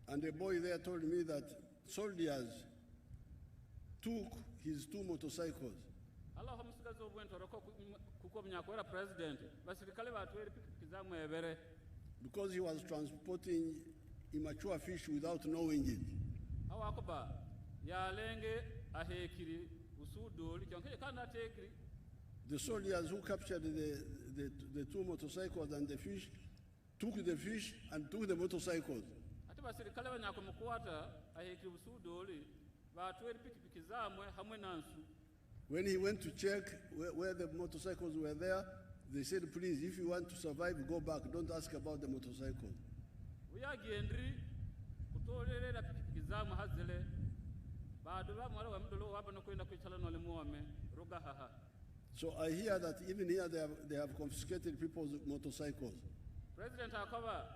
and a boy there told me that soldiers took his 2 motorcycles. Because he was transporting immature fish without knowing it. The soldiers who captured the 2 motorcycles and the fish took the fish and took the motorcycles. When he went to check where the motorcycles were there, they said, please, if you want to survive, go back. Don't ask about the motorcycles. So I hear that even here they have confiscated people's motorcycles. President Akaba,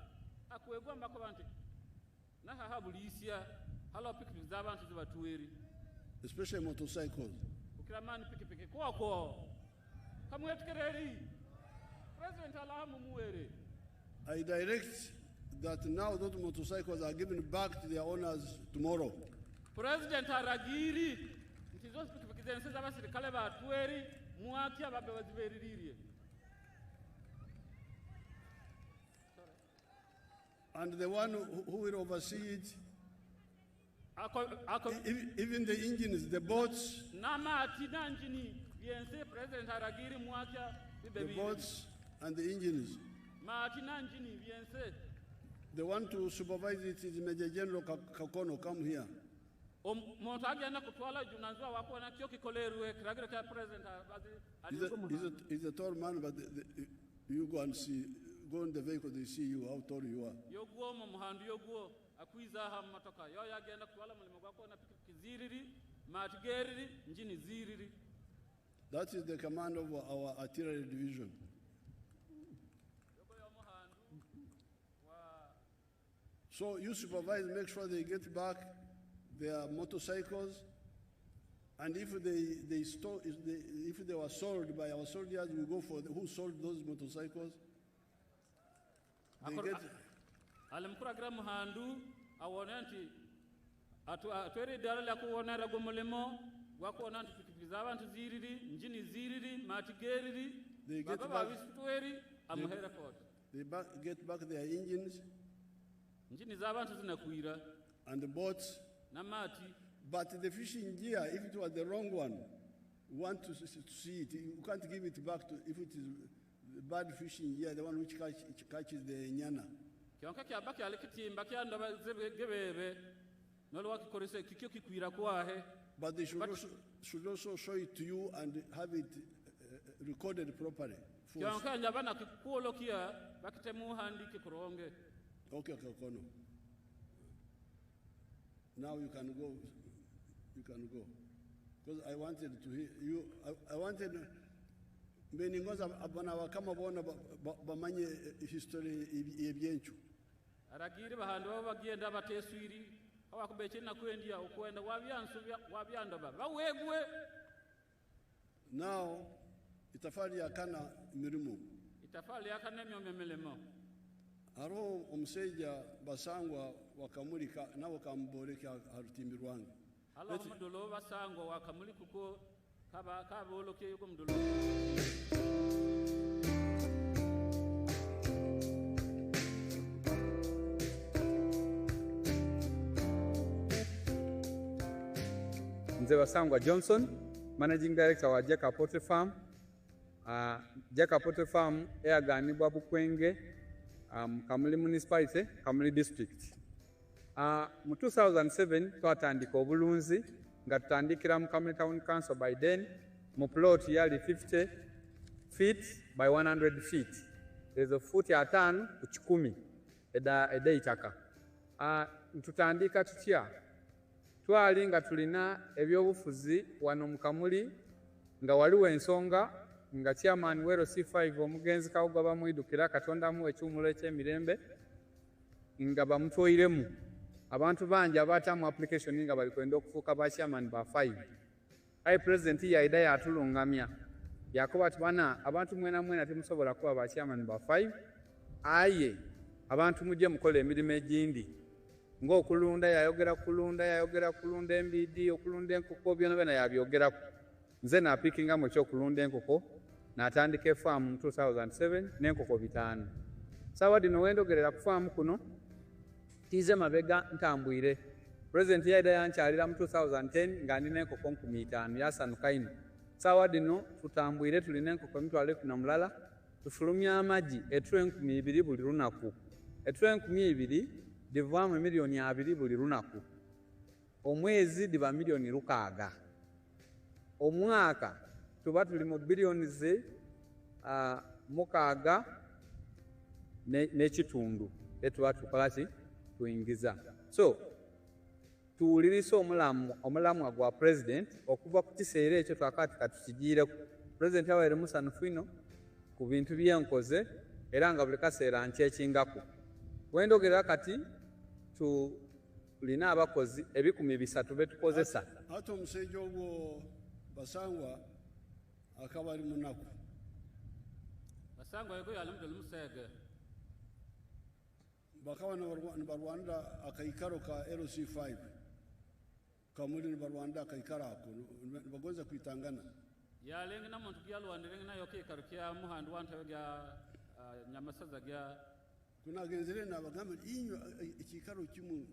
akwegwa makobanti. Na haha Buliisa, halo pikipiki zabantu zibatuweri. Especially motorcycles. Ukiramani pikipiki kwako. Kamwetekereri. President alahamu muwere. I direct that now those motorcycles are given back to their owners tomorrow. President aragiri. Ntizo pikipiki zense z'abasirikale batuweri muaki ababe baziberiririe. And the one who will oversee it, even the engines, the boats, the boats and the engines. The one to supervise it is Major General Kakono. Come here. He's a tall man, but you go and see. Go in the vehicle, they see you, how tall you are. That is the command of our artillery division. So you supervise, make sure they get back their motorcycles, and if they were sold by our soldiers, we go for who sold those motorcycles. Alimkuragira muhandu awone nti atwere dala la kuonera gomolemo wakuona nti pikipiki z'abantu ziriri njini ziriri matigeriri baba bisitweri amuhera port. They get back their engines njini z'abantu zinakuira and the boats na mati. But the fishing gear, if it was the wrong one, want to see it. You can't give it back to, if it is bad fishing here, the one which catches the nyana. Kionka kia baki alikitimba kia ndoba gebebe nolo wakikorese kikyo kikwira kwahe. But they should also show it to you and have it recorded properly. Kionka njabana kikuolo kia bakitemu handi kikuronge. Okay, Kono. Now you can go. You can go. Because I wanted to hear you. I wanted many ngoza abana wakama bona bamanye history ebyenchu. Aragiri bahando bagenda bateswiri awakubeche na kwendia ukwenda wabyandoba bawegwe. Now itafali yakana mirimo. Itafali yakana myomemilemo. Aro umseja basangwa wakamulika nabo kamboreka harutimbi rwange. Alo mdolo basangwa wakamuli kuko kaboloke yuko mdolo. Mzee Basangwa Johnson, Managing Director wa Jeka Poultry Farm. Jeka Poultry Farm eyaganibwa Bukwenge, Kamuli Municipality, Kamuli District. Mu 2007 twatandika obulunzi nga tutandikira mu Kamuli Town Council by then mu plot yali 50 feet by 100 feet. There's a foot ya 5 ku 10 eda itaka. Tutandika tutya twali nga tulina ebyobufuzi wano mu Kamuli nga waliwo ensonga nga chairman wero C5 omugenzi Kawuga bamwidukira Katonda mu ekyumulo eky'emirembe nga bamutwoyiremu abantu banje abatamu application nga bali kwenda okufuuka ba chairman ba 5. President yaida yatulungamya yakoba ati bana abantu mwena temusobola kuba ba chairman ba 5 aye abantu mujje mukola emirimu egindi ng'okulunda yayogera kulunda embidi okulunda enkoko byonna yabyogera nze napikinga mu ekyokulunda enkoko n'atandika farm mu 2007 n'enkoko 5. Sawa dino wendogerera ku farm kuno tize mabega ntambwire. President yaida yankyalira mu 2010 nga ndina enkoko 5,000 yasanuka ino. Sawa dino tutambwire tulina enkoko emitwalo 10 tufulumya amagi etule 2,000 buli lunaku. Etule 2,000 divaamu milioni 2 buli lunaku. Omwezi diba milioni 6. Omwaka tuba tuli mu bilioni ze 6 n'ekitundu etuba tukolaki tuingiza. So tuwulirisa omulamu gwa president okuva ku kiseera ekyo twakati katukigiireku. President Yoweri musanhufu ino ku bintu byenkoze era nga buli kaseera nkyekingako. Wendogerera kati tulina abakozi 300 betukozesa. Ate omusajja ogwo Basangwa akaba ali munaku. Basangwa yego yali mudolo musege. Bakawa Rwanda akaikaro ka LC5. Kamuli Rwanda akaikara ako bagonza kuitangana. Yalenga na muntu kyalwandirenga nayo kikaro kya muhandu wantu gya nyamasaza gya kuna genzere nabagamba inyo ikikaro kimu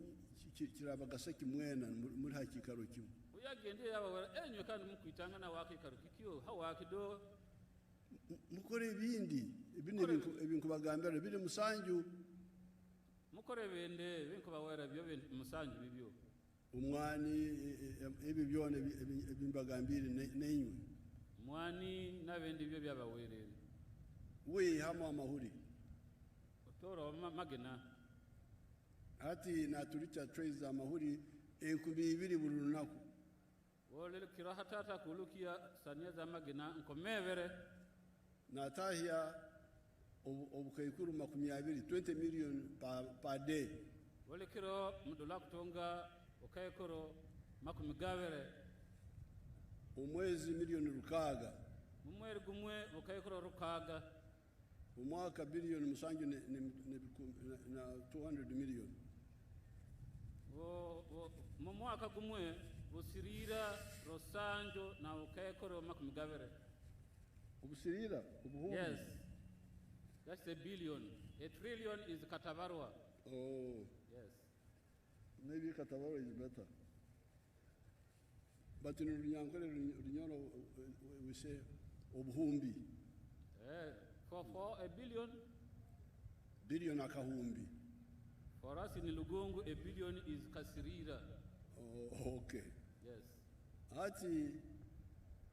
kirabagasa kimwena muri ha kikaro kimu. Uyagende yaba enyo kandi mukwitangana wakikaro kikyo hawakido mukore ibintu bagambira biri musanju mukore bende binko bawera byo musanju bibyo umwani ebi byone bimbagambire nenywe mwani nabendi byo byabawerere we hama amahuri toro magena ati naturicha trays amahuri 2,000 buri lunaku wole kira hatata kulukia sania za magena nkomevere natahia obukaikuru 20 million per day wole kiro mdola kutonga ukaikuru makumigavere umwezi milioni 6 umwezi gumwe ukaikuru 6 umwaka bilioni musanju na 200 million mu mwaka gumwe busirira rosanjo na ukaikuru makumigavere ubusirira ubuhumbi. Yes, that's a billion. A trillion is katabarwa. Oh yes, maybe katabarwa is better. But in Runyankore, we say obuhumbi. For a billion. Billion akahumbi. For us in Lugungu, a billion is kasirira. Oh, okay. Yes. Ati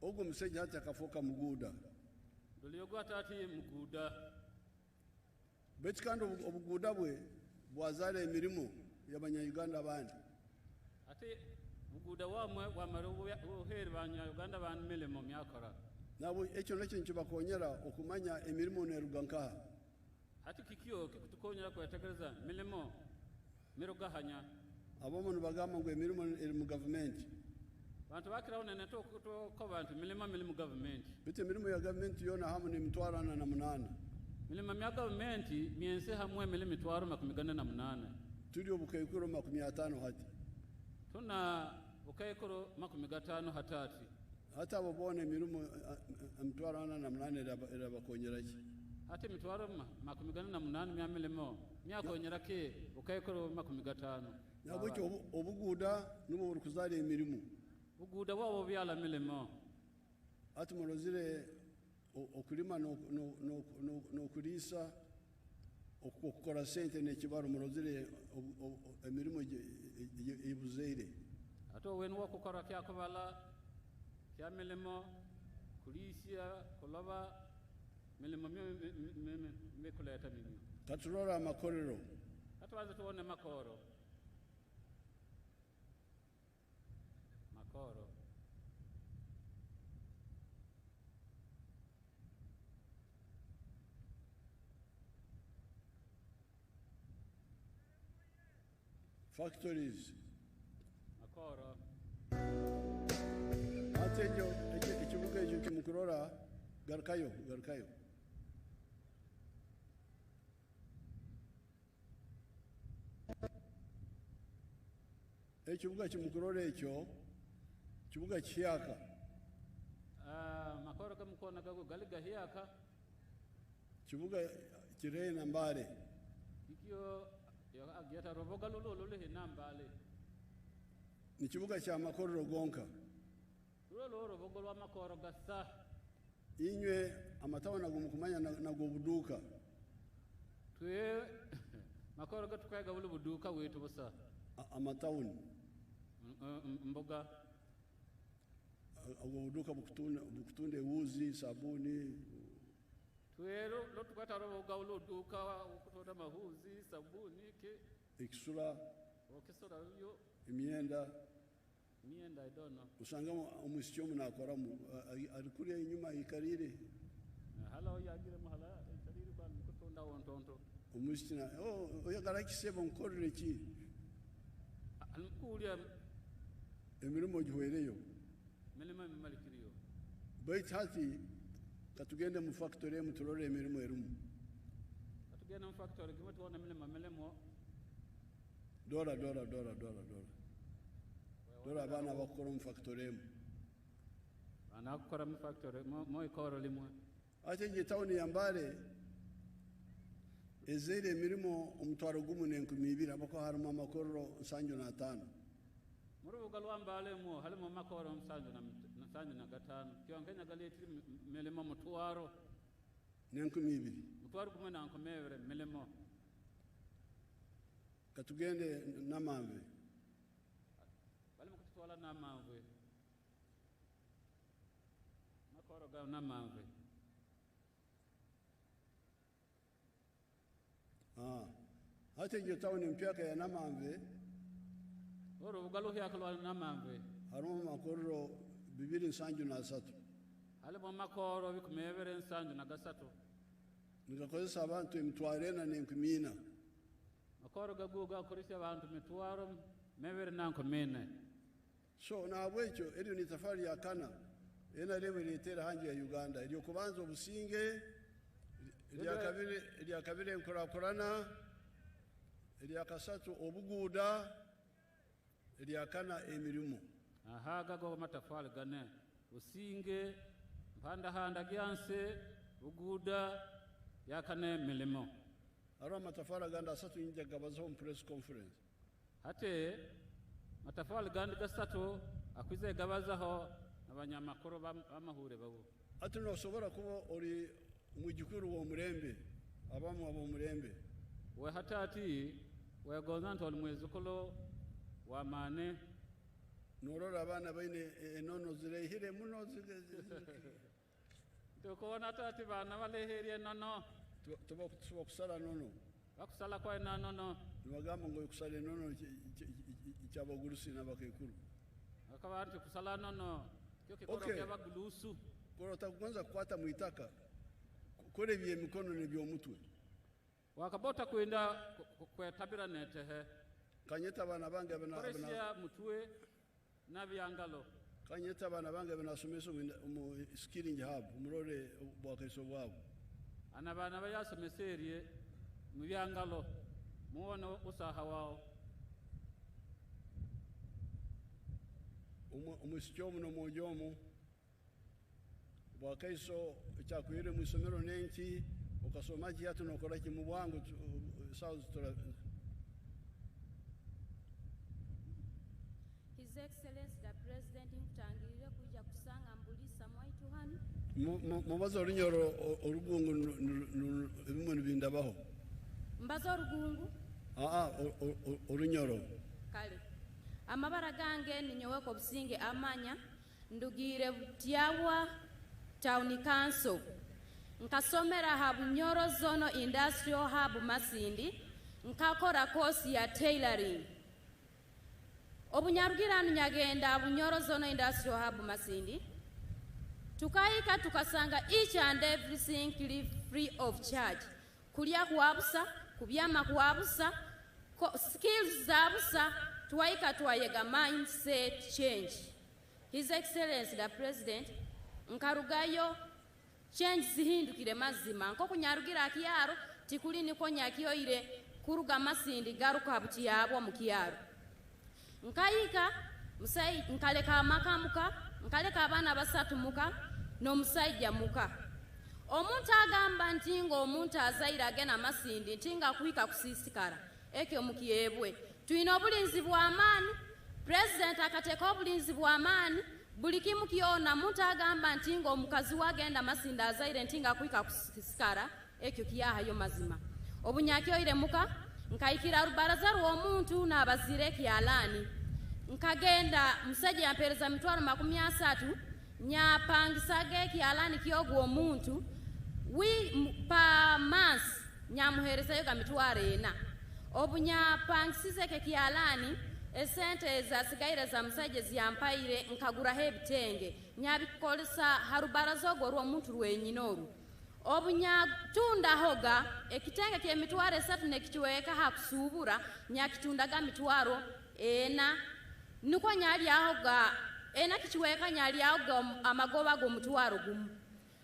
ogo mseja hati akafoka muguda. Doliogo atati muguda. Betikando obuguda bwe bwazale emirimo y'abanyayuganda bandi. Ati muguda wamwe wamara ubuheri banyayuganda bandi milimo myakora. Nabo ekyo nakyo nkibakonyera okumanya emirimo neruganka. Ati kikyo kikutukonyera kwetegereza milimo mirugahanya. Abomuntu bagamba ngo emirimo eri mu government. Bantu bakira unene to ko bantu milimo mu government. Bite emirimo ya government yona hamu ni mtwarana na munana. Milimo ya government miense hamwe milimo mitwaro makumigana na munana. Tuli obukayikuro 50 hati. Tuna bukayikuro 50 hatati. Hata babone emirimo mtwarana na munana era bakonyera ki. Hati mitwaro makumigana na munana mya milimo myakonyera ke bukayikuro 50. Nabwo obuguda nubo burukuzali emirimo. Buguda wabo byala milimo. Ati mulozire okulima no kulisa okukora sente nekibaro mulozire emirimo ibuzeire. Ato wenu wakukora kyakobala kya milimo kulisia kolaba milimo mekuleta mimi. Katurora amakorero. Atwaze tuone makoro. Makoro. Factories. Makoro. Atenjo ekibuga ekyo kimukurora garkayo. Ekibuga kimukurora ekyo kibuga kiyaka. Makoro kamukona gago galiga hiyaka. Kibuga kirena mbale. Ikyo ageta roboga lolo hinambale. Ni kibuga kya makorero gonka. Lolo roboga lwa makoro gasa. Inywe amatawa nagumukumanya nago buduka. Twe makoro gatukaiga bulu buduka wetu busa. Amatawuni. Mboga. Agobuduka bukutunde uzi, sabuni. Twero lotukata roboga uluduka ukutoda mahuzi, sabuni ke. Ikisura. Okisura yo. Imyenda. I don't know. Usanga umusyo munakora mu arikuriye inyuma ikarire. Hala yagira muhala ikarire kwa kutonda wontonto. Umusina oyagara kisebo nkorere ki. Alikulia emirimo gihwereyo. Milimo mimalikiriyo. Bait hati katugende mu factory muturore emirimo erumu. Katugende mu factory kimwe tuone milimo. Dora. Dora abana bakora mu factory mu. Ana bakora mu factory mo ikoro limwe. Ate nje town ya Mbale ezere emirimo omutwaro gumune 200 abako harimo amakoro 75. Murubuga lwa Mbale mo halimo makoro 75 kyongenya galeti milimo mutwaro 200. Mutwaro kumwe na nkomevere milimo. Katugende namamve. Bali mukutwala namamve. Makoro ga namamve. Hata nje town mpyaka ya namamve. Urubuga lo hyakalwa namamve. Harimo makoro 273. Halimo makoro bikumevere 73. Nikakozesa abantu emitwarena n'enkumina. Makoro gaguga kurisha abantu mitwaro mevere nankomene. So nabwekyo eryo ni tafari ya kana ena lewe letera hanje ya Uganda eryo kubanza obusinge erya kabiri enkurakurana erya kasatu obuguda erya kana emirimo. Gago matafari gane businge mpanda handa gyanse buguda yakane milimo. Aro matafari ganda asatu inja gabazo press conference. Hate matafari ganda gasatu akwize gabazaho abanyamakuru b'amahure babo ati nosobora kuba uri mu gikuru wo murembe abamu abo murembe we hatati we gonzanto mwezukolo wa mane norora abana baine enono zirehire muno tukubona tati bana baleherie nono tuba kusala nono bakusala kwa nono nibagamba ngo kusala nono cy'abagurusi n'abakekuru akabantu kusala nono cyo kikoro cy'abagulusu korota kwanza kukwata muitaka kore bye mikono n'ebyo mutwe wakabota kwenda kwetabira netehe kanyeta abana bange bana mutwe nabyangalo kanyeta abana bange banasomesa mu skilling hub umurore bwakeso bwabo ana bana bayasomeserie mu byangalo muone usaha wao umusyomu no mojomu bwakeso cyakwire mu isomero nenki ukasoma kiatu nokora kimu bwangu South His Excellency the President mtangirire kuja kusanga Buliisa mwaitu hano mubazo rinyoro orugungu bimwe bindabaho mbazo orugungu orunyoro kale amabara gange ninyoweko businge amanya ndugire butyawa Town Council nkasomera ha Bunyoro Zono Industrial Hub Masindi nkakora course ya tailoring obunyarugirano nyagenda Bunyoro Zono Industrial Hub Masindi tukaika tukasanga each and everything free of charge kulia kuabusa kubyama kuabusa skills zabusa tuwaika tuwayega mindset change. His Excellency the President nkarugayo change zihindukire mazima nko kunyarugira akiyaro tikuli niko nyakiyoire kuruga Masindi garuka buti yabo mu kiyaro nkayika musai nkaleka makamuka nkaleka abana basatu muka no musajja muka omuntu agamba ntingo omuntu azaira agena Masindi ntinga kuika kusisikara ekyo mukiyebwe tuino obulinzi bwa amani president akateka obulinzi bwa amani buli kimu kiona muntu agamba ntingo omukazi wagenda Masindi azaire ntinga kuika kusisikara ekyo kiyahayo mazima obunyakyoire muka nkaikira rubaraza rw'omuntu n'abazire kyalani nkagenda musajja yampereza mitwaro 30 nyapangisage kyalani kyogo omuntu pa month nyamuhereza yoga mitwaro 4 obunyapangisize ke kyalani esente za sigaire za musajja ziyampaire nkagura hebitenge nyabikolesa harubaraza ogwo rw'omuntu rwenyinoru obunya tunda hoga ekitenge kye mitwaro 3 nekichweka hakusubura nyakitundaga mitwaro 4 nuko nyali ahoga ena kichweka nyali ahoga amagoba go mutwaro gumu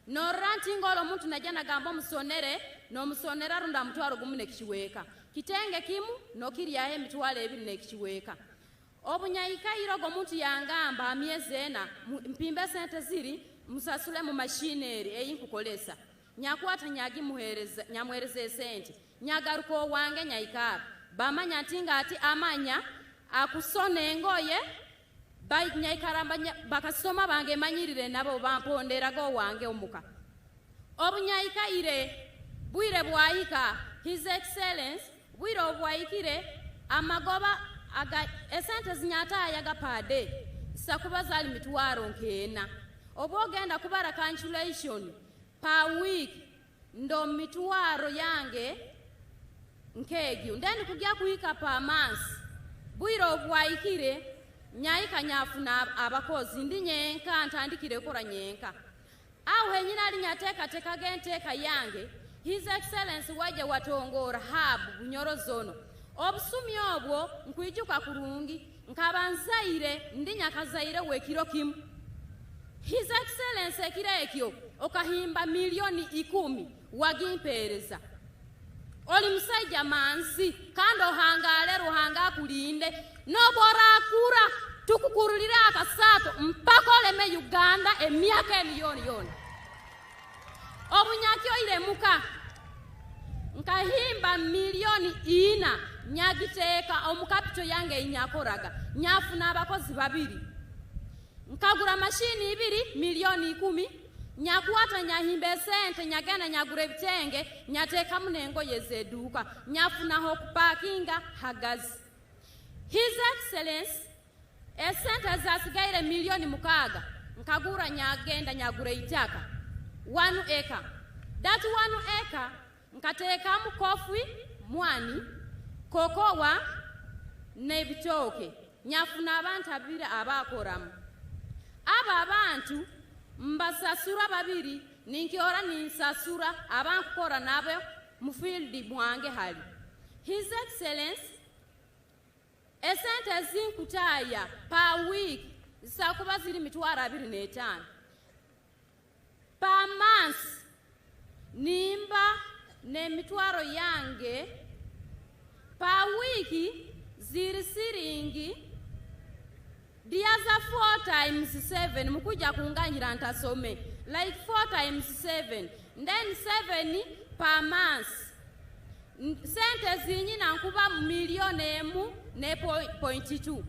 no ranti ngolo muntu najana gamba musonere no musonera runda mutwaro gumu nekichweka kitenge kimu no kiriyahe mitwaro 2 nekichweka obunyayika irogo muntu yangamba amyezena mpimbe sente ziri musasule mu machinery eyinkukolesa nyakwata nyagi muhereza nyamwereze sente nyagaruko wange nyayikara bamanya ntinga ati amanya akusone ngoye bai nyayikaramba bakasoma bange manyirire nabo bamponderago wange omuka obunyayika ire bwire bwayika His Excellency bwire obwayikire amagoba aga esente zinyata yagapade sakuba zali mitwaro nkena obogenda kubara cancellation per week ndo mitwaro yange nkegyo ndeni kujya kuika pa month bwiro bwayikire nyayika nyafuna abakozi ndi nyenka ntandikire kora nyenka aho henyina ali nyateka teka genteka yange His Excellency waje watongora hub Bunyoro Zono obusumi obwo nkwijuka kurungi nkabanzaire ndi nyakazaire wekiro kimu His Excellency ekirekyo okahimba milioni 10 wagimpereza oli musajja manzi kando hangale ruhanga kulinde nobora akura tukukurulira akasato mpaka oleme Uganda emyaka emiliyoni yona obunyakyo ile muka nkahimba milioni 4 nyagiteka omukapito yange inyakoraga nyafuna abakozi 2 nkagura mashini 2 milioni 10 nyakwata nyahimbe sente nyagana nyagure bitenge nyateka munengo yezeduka nyafuna ho kupakinga hagazi. His Excellency esente zasigaire milioni 6 nkagura nyagenda nyagure itaka 1 acre. That 1 acre nkateka mukofwi mwani kokowa nebitoke nyafuna abantu abiri abakoramu. Aba abantu mbasasura babiri ninkiora ninsasura abankora nabo mu field mwange hali. His Excellency esente zinkutaya per week zisakuba ziri 25 per month nimba ne mitwaro yange per week ziri siringi diaza 4 times 7 mukuja kunganyira ntasome like 4 times 7 then 7 per month. Sente zinyi nankuba milioni 1.2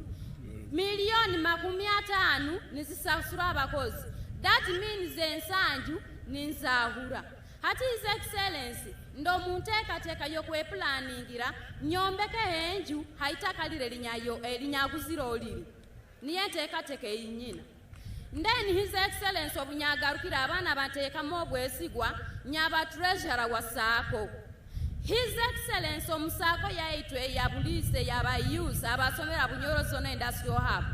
milioni 50 nizisasura abakozi. That means ensanju ninzahura. Hati His Excellency ndo munteka yokwe planningira nyombeke henju haitakalire linyaguziro oliri niyenteka inyina. Then His Excellency obunyagarukira abana bateka mobwesigwa nyaba treasurer wasako. His Excellency omusako yaitwe ya Buliisa yaba youth abasomera Bunyoro Zone Industrial Hub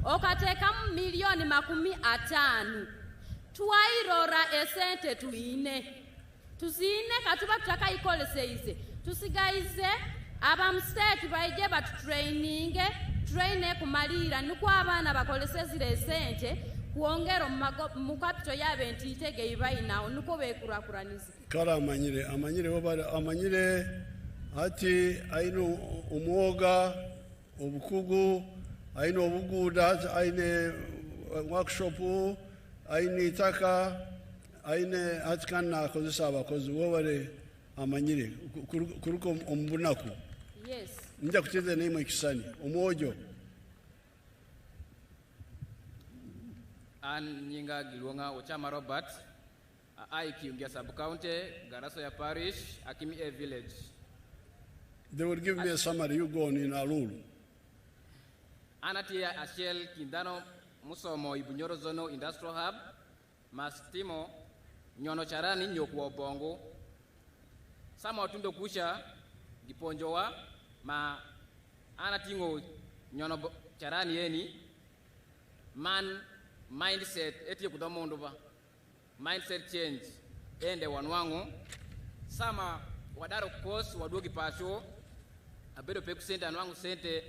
okateka milioni 50 twairora esente tuine tuzine katuba tutakayikoleseize tusigaize abamstate baije traine kumalira nuko abana bakolesezire esente kuongera mu capital yabe ntitege ibainawo nuko bekurakuraniza. Kala amanyire ati aino umwoga obukugu aino obuguda aine workshop aine itaka aine atkana kozesa abakozi wobare amanyire kuruko ombunaku. Yes. Nja kucheze nemo ikisani umojo an nyinga gilwonga Ochama Robert aikiungia sub county Garaso ya parish Akimi A village. They will give me a summary. You go on in Alulu. Anatia Ashel Kindano Musomo Bunyoro Zone Industrial Hub Mastimo Nyono Charani Nyokuwa Bongo Sama Otundo Kusha Giponjowa ma anatingo Nyono Charani yeni man mindset eti kudamondo ba mindset change ende wanwango sama wadaro course wadogi pasho abedo peku sente anwango sente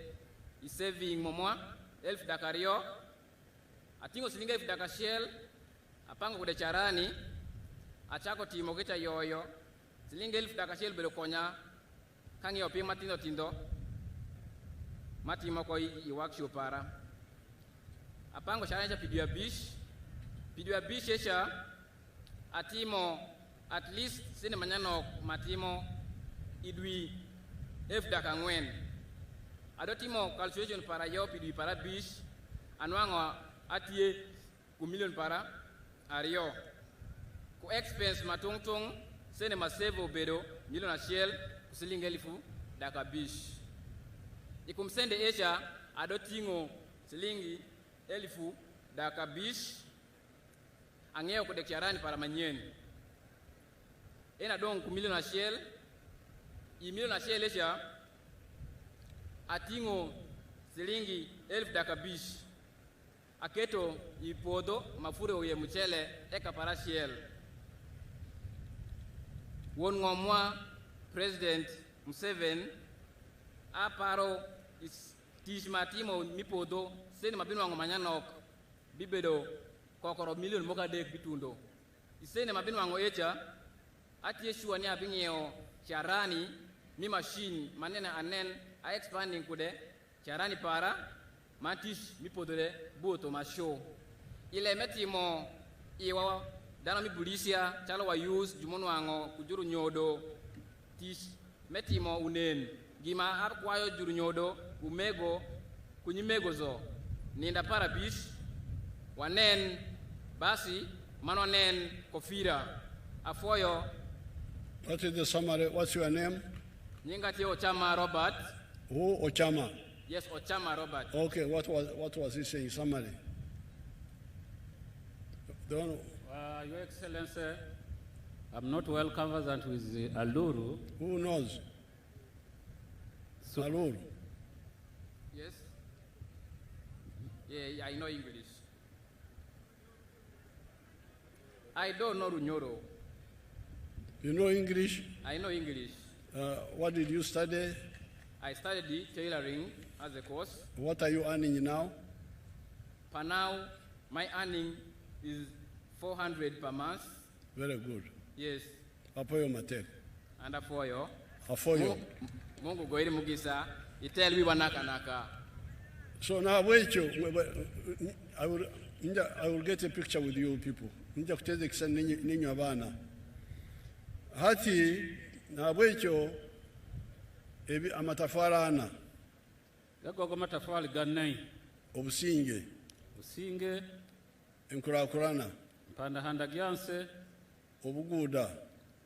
saving momwa 1000 dakario atingo silinga 1000 dakashel apango kude charani achako timo kecha yoyo silinga 1000 dakashel bedo konya kangi opi matino tindo matimo ko i workshop para apango charanja pidua bish esha atimo at least sine manyano matimo idwi f daka ngwen adotimo calculation para yo pidui para bish anwango atie ku million para ario ku expense matungtung sine masevo bedo million a shell kusilinga 1000 daka bish ikumsende esha adotingo silingi 1000 daka bish angeo ko deklarani para manyen ena donc million a shell i million a shell esha atingo silingi 1000 daka bish aketo ipodo mafure oye mchele eka para shell won ngomwa President Museveni aparo tishmatimo mipodo sene mabino wango manyanok bibedo kokoro million moka dek bitundo isene mabino wango echa ati yeshua ni abingeo charani mi machine manena anen a expanding kude charani para matish mipodole boto masho ile metimo iwa dana mi Buliisa chalo wa use jumono wango kujuru nyodo tish metimo unen gima akwayo juru nyodo umego kunyimego zo ninda para bish wanen basi manonen kofira afoyo. What is the summary? What's your name? Nyingati Ochama Robert. Who? Ochama? Yes, Ochama Robert. Okay, what was he saying? Summary. Don't. Your Excellency, I'm not well conversant with Aluru. Who knows? Aluru. Yes. Yeah, I know English. I don't know Runyoro. You know English? I know English. What did you study? I studied tailoring as a course. What are you earning now? Per now, my earning is 400 per month. Very good. Yes. Apoyo matek. And afoyo. Afoyo. Mungu goiri mugisa. Itel we wanaka. So now wait, I will get a picture with you people. Ninja kuteze kisa ninyo abana. Hati na wait ebi amatafara ana. Yago matafari ganai. Obusinge. Obusinge. Enkurakurana. Panda handa gyanse. Obuguda.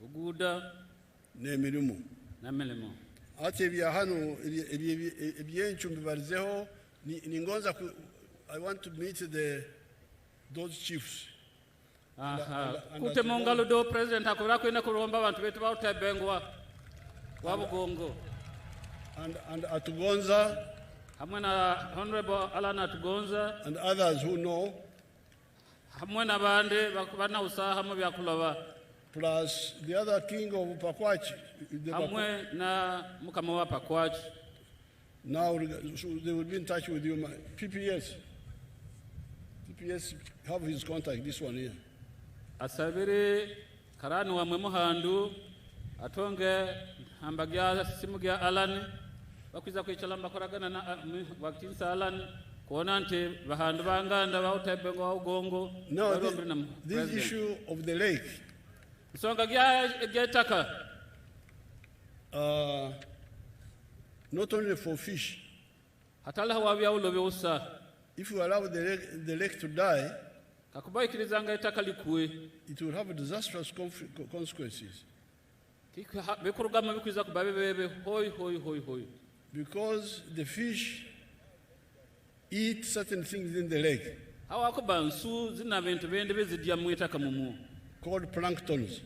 Obuguda. N'emirimu. N'emirimu. Ati ebya hano ebyenchu mbibarizeho ningonza I want to meet those chiefs. Kute mongalo do president akura kwenda kuromba abantu betu bautebengwa wabugongo. And Atugonza. Hamwe na Honorable Alan Atugonza. And others who know. Hamwe na bande bakubana usaha mu byakulaba. Plus the other king of Pakwachi. Hamwe na mukama wa Pakwachi. Now they will be in touch with you. PPS have his contact, this one here. Asabiri karani wa mwemuhandu atonge hambagya simu gya Alan bakwiza kwichala mbakoragana na wakinsa Alan kuona nti bahandu banganda bautebengo wa ugongo. Now this issue of the lake. Songa gya taka. Not only for fish. If you allow the lake to die, it will have disastrous consequences. Because the fish eat certain things in the lake called planktons.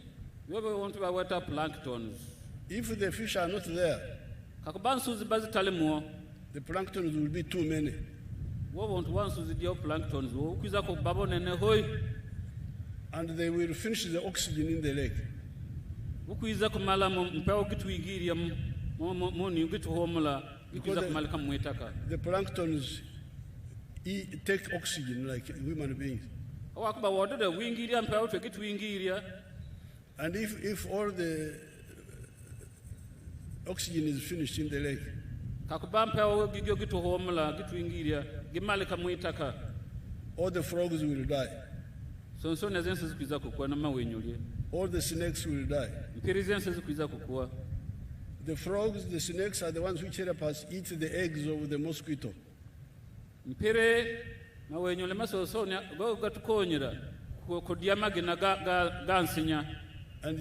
If the fish are not there, the planktons will be too many. And they will finish the oxygen in the lake. The planktons take oxygen like human beings. And if all the oxygen is finished in the lake, all the frogs will die. All the snakes will die. The frogs, the snakes are the ones which help us eat the eggs of the mosquito. And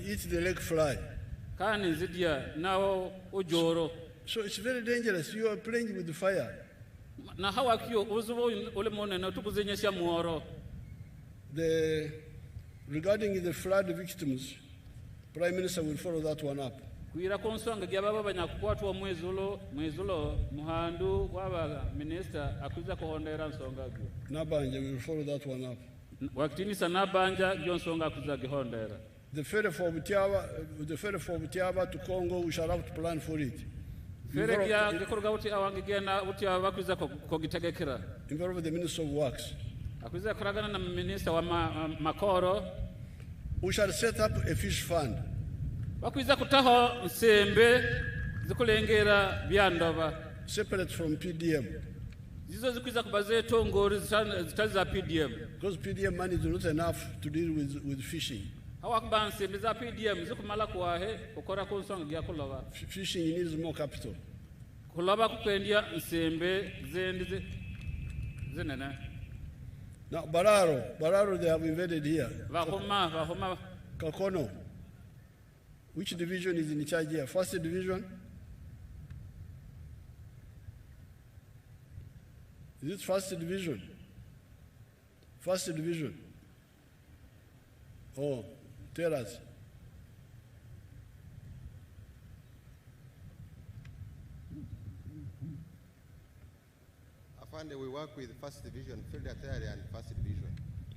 eat the lake fly. So it's very dangerous. You are playing with the fire. Regarding the flood victims, Prime Minister will follow that one up. Nabanja will follow that one up. The ferry for Butiaba to Congo, we shall have to plan for it. Involve the Minister of Works. We shall set up a fish fund. Separate from PDM. Because PDM money is not enough to deal with fishing. Fishing needs more capital. Now, Bararo, they have invaded here. Vahoma. Kakono. Which division is in charge here? First division? Is it first division? First division. Oh, tell us. Afande, we work with first division, field artillery and first division.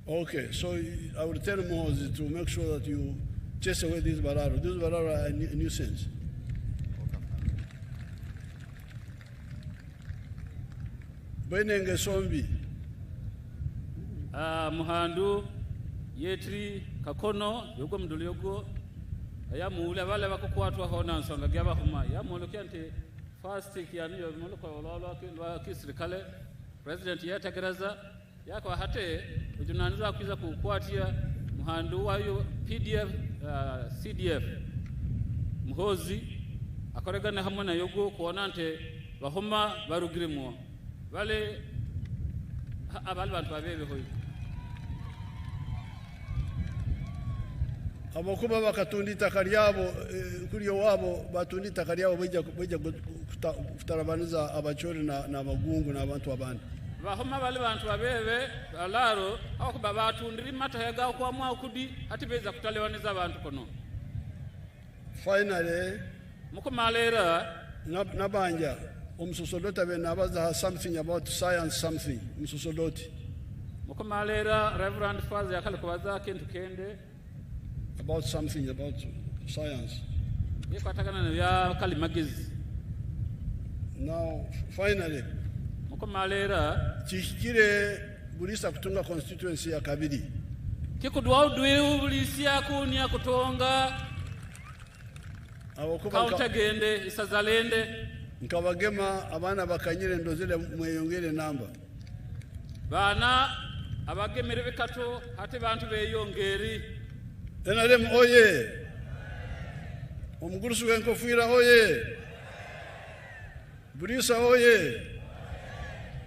Okay, so I will tell Moses to make sure that you chase away these Bararo. These Bararo are a nuisance. Benenge Sombi. Muhandu, Yetri, Kakono, Yogo Mduliogo, Ayamula, Valeva Kwatwa Honan, Songa Gaba Huma, Yamolokente, first take Yanio Moloko, Kisrikale, President Yatagraza, Yako Hate, Junanza Kiza Kukwatia, Muhandu, Wayo, PDF, CDF, Mhozi, Akoregana Hamona Yogo, Kuanante, Bahoma, Barugrimo, Vale Abalban Paveve Hoy. Abakuba bakatundi takariabo kuriyo wabo batundi takariabo beja kutarabaniza abachori na abagungu na abantu abandi bahoma bali bantu babebe alaro akuba batundiri matahega kwa mwa kudi atibeza kutalewaniza abantu kono. Finally mukomalera nabanja umsusodota benabaza something about science something umsusodoti mukomalera Reverend Father yakale kubaza kintu kende about something about science. Now, finally, Chikire Buliisa kutunga constituency ya Kabidi. Kikudwa udwe Buliisa kunia kutonga kaunta gende isazalende. Nkabagema abana bakanyire ndozile mweyongere namba. Bana abagemere bikato hati bantu beyongeri. Enalem oye. Omgurusu wenkofira oye. Buliisa oye.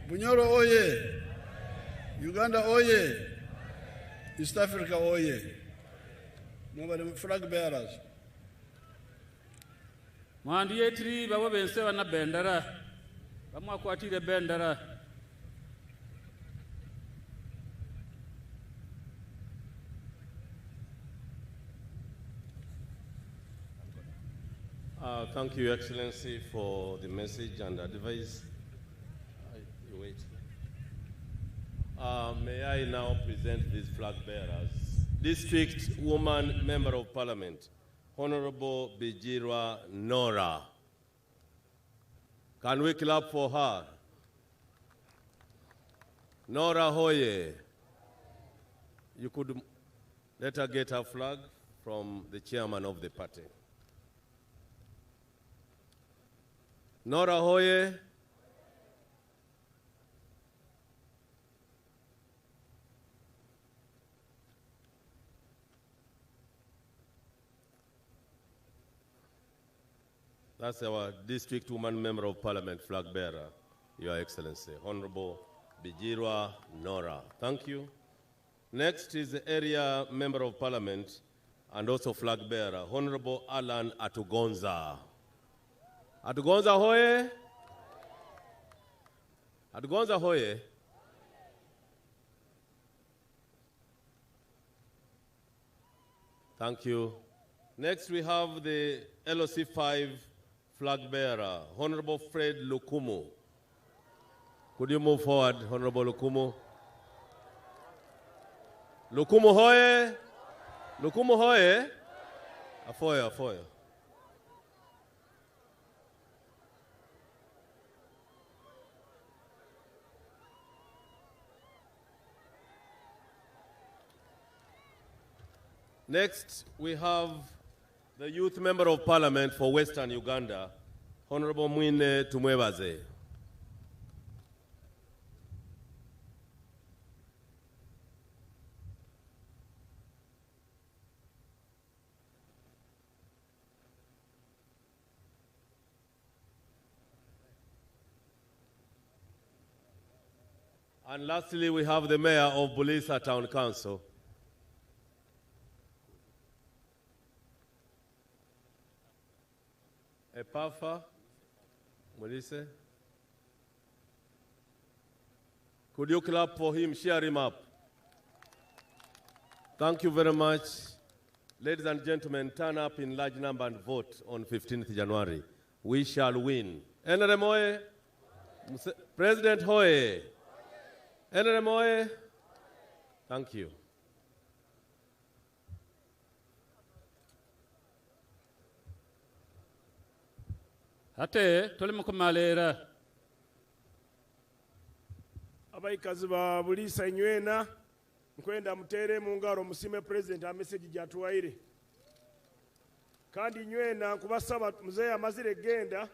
Bunyoro oye. Uganda oye. East Africa oye. Nobody flag bearers. Mwandi yetri babo bense wana bendera. Bamwa kwatire bendera. Thank you, Excellency, for the message and advice. You wait. May I now present these flag bearers. District Woman Member of Parliament, Honorable Bijirwa Nora. Can we clap for her? Nora Hoye. You could let her get her flag from the chairman of the party. Nora Hoye. That's our District Woman Member of Parliament flag bearer, Your Excellency, Honorable Bijirwa Nora. Thank you. Next is the Area Member of Parliament and also flag bearer, Honorable Alan Atugonza. Atugonza Hoye. Atugonza Hoye. Thank you. Next we have the LOC5 flag bearer, Honorable Fred Lukumu. Could you move forward, Honorable Lukumu? Lukumu Hoye. Lukumu Hoye. Afoya, afoya. Next, we have the Youth Member of Parliament for Western Uganda, Honorable Mwine Tumwebaze. And lastly, we have the Mayor of Buliisa Town Council. Epafa, Buliisa. Could you clap for him, cheer him up? Thank you very much. Ladies and gentlemen, turn up in large number and vote on 15th January. We shall win. Enere moye? President hoye? Enere moye? Thank you. Hate, tole mukumalera. Abaikazi ba Buliisa nywena nkwenda mutere mu ngaro musime president a message gyatuwaire kandi nywena kubasaba muzeya amazire genda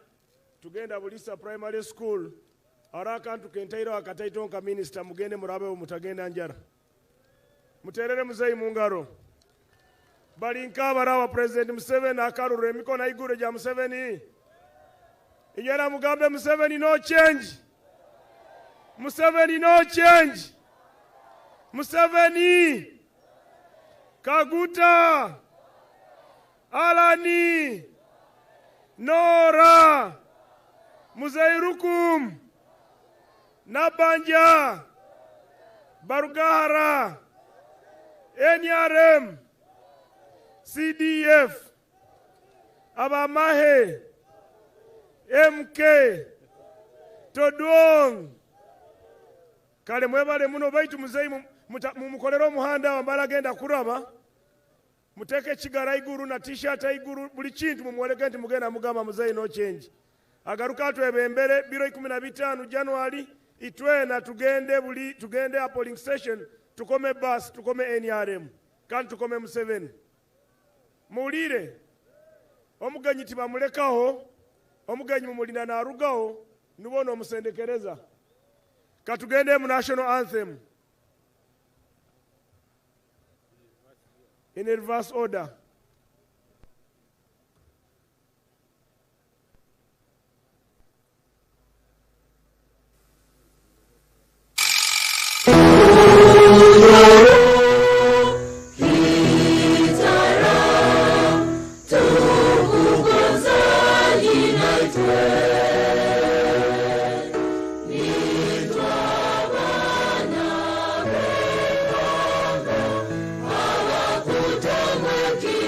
tugenda Buliisa primary school arakantu kentairo akataito nka minister mugende murabe mutagenda njara muterere muzeyi mu ngaro bali nkabarawa president Museveni akarure emikono igure gya Museveni inyera mugambe Museveni no change. Museveni no change. Museveni Kaguta Alani Nora Muzeirukum Nabanja Barugahara NRM CDF Abamahe MK Todong kale mwebale muno baitu muzeyi mumukolero muhanda wambala genda kuraba muteke chigara iguru na t-shirt iguru buli kintu mumweleke nti mugenda mugamba muzeyi no change agaruka twebembere biro 15 January itwena tugende a polling station tukome bus tukome NRM kandi tukome Museveni mulire omuganyi tibamulekaho omuganyi mumulina na arugaho nubona omusendekereza katugende mu national anthem in reverse order. Thank you.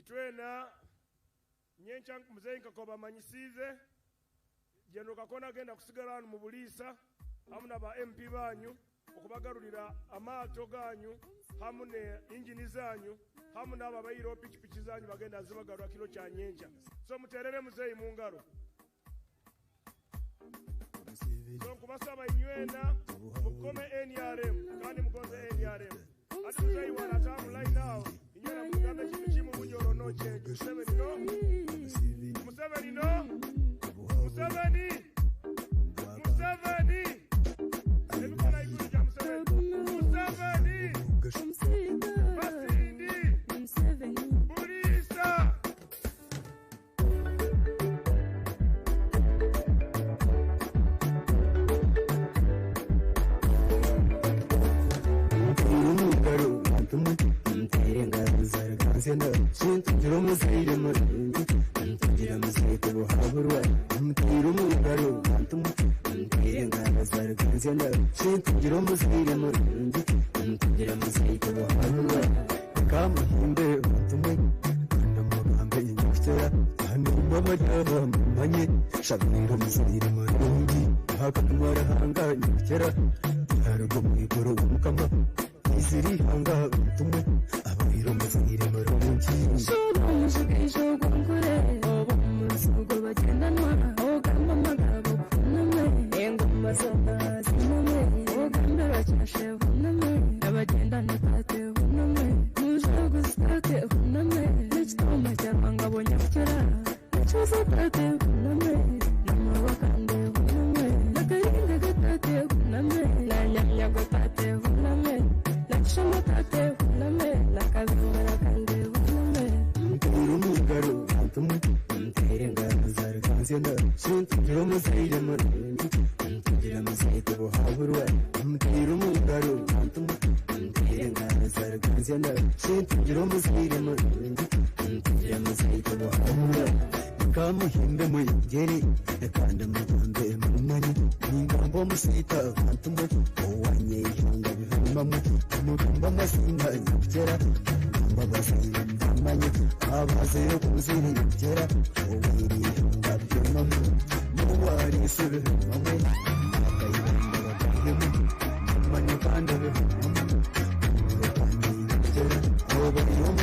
itwena nyencha muzeyi Kakoba manyisize General Kakona agenda kusigala hano mu Buliisa hamuna ba MP banyu okubagarulira amaato ganyu hamune injini zanyu hamuna ababayiro pichipichi zanyu bagenda zibagarura kilo cha nyencha so muterere muzeyi mu ngaro so kubasaba inywena mukome NRM kandi mugonze NRM ati muzeyi wana tamu line now inywena mugambe kintu kimu bunyoro no change Museveni no Museveni no Museveni Museveni Ebikola iguru ja Museveni Museveni Masindi Buliisa Oh,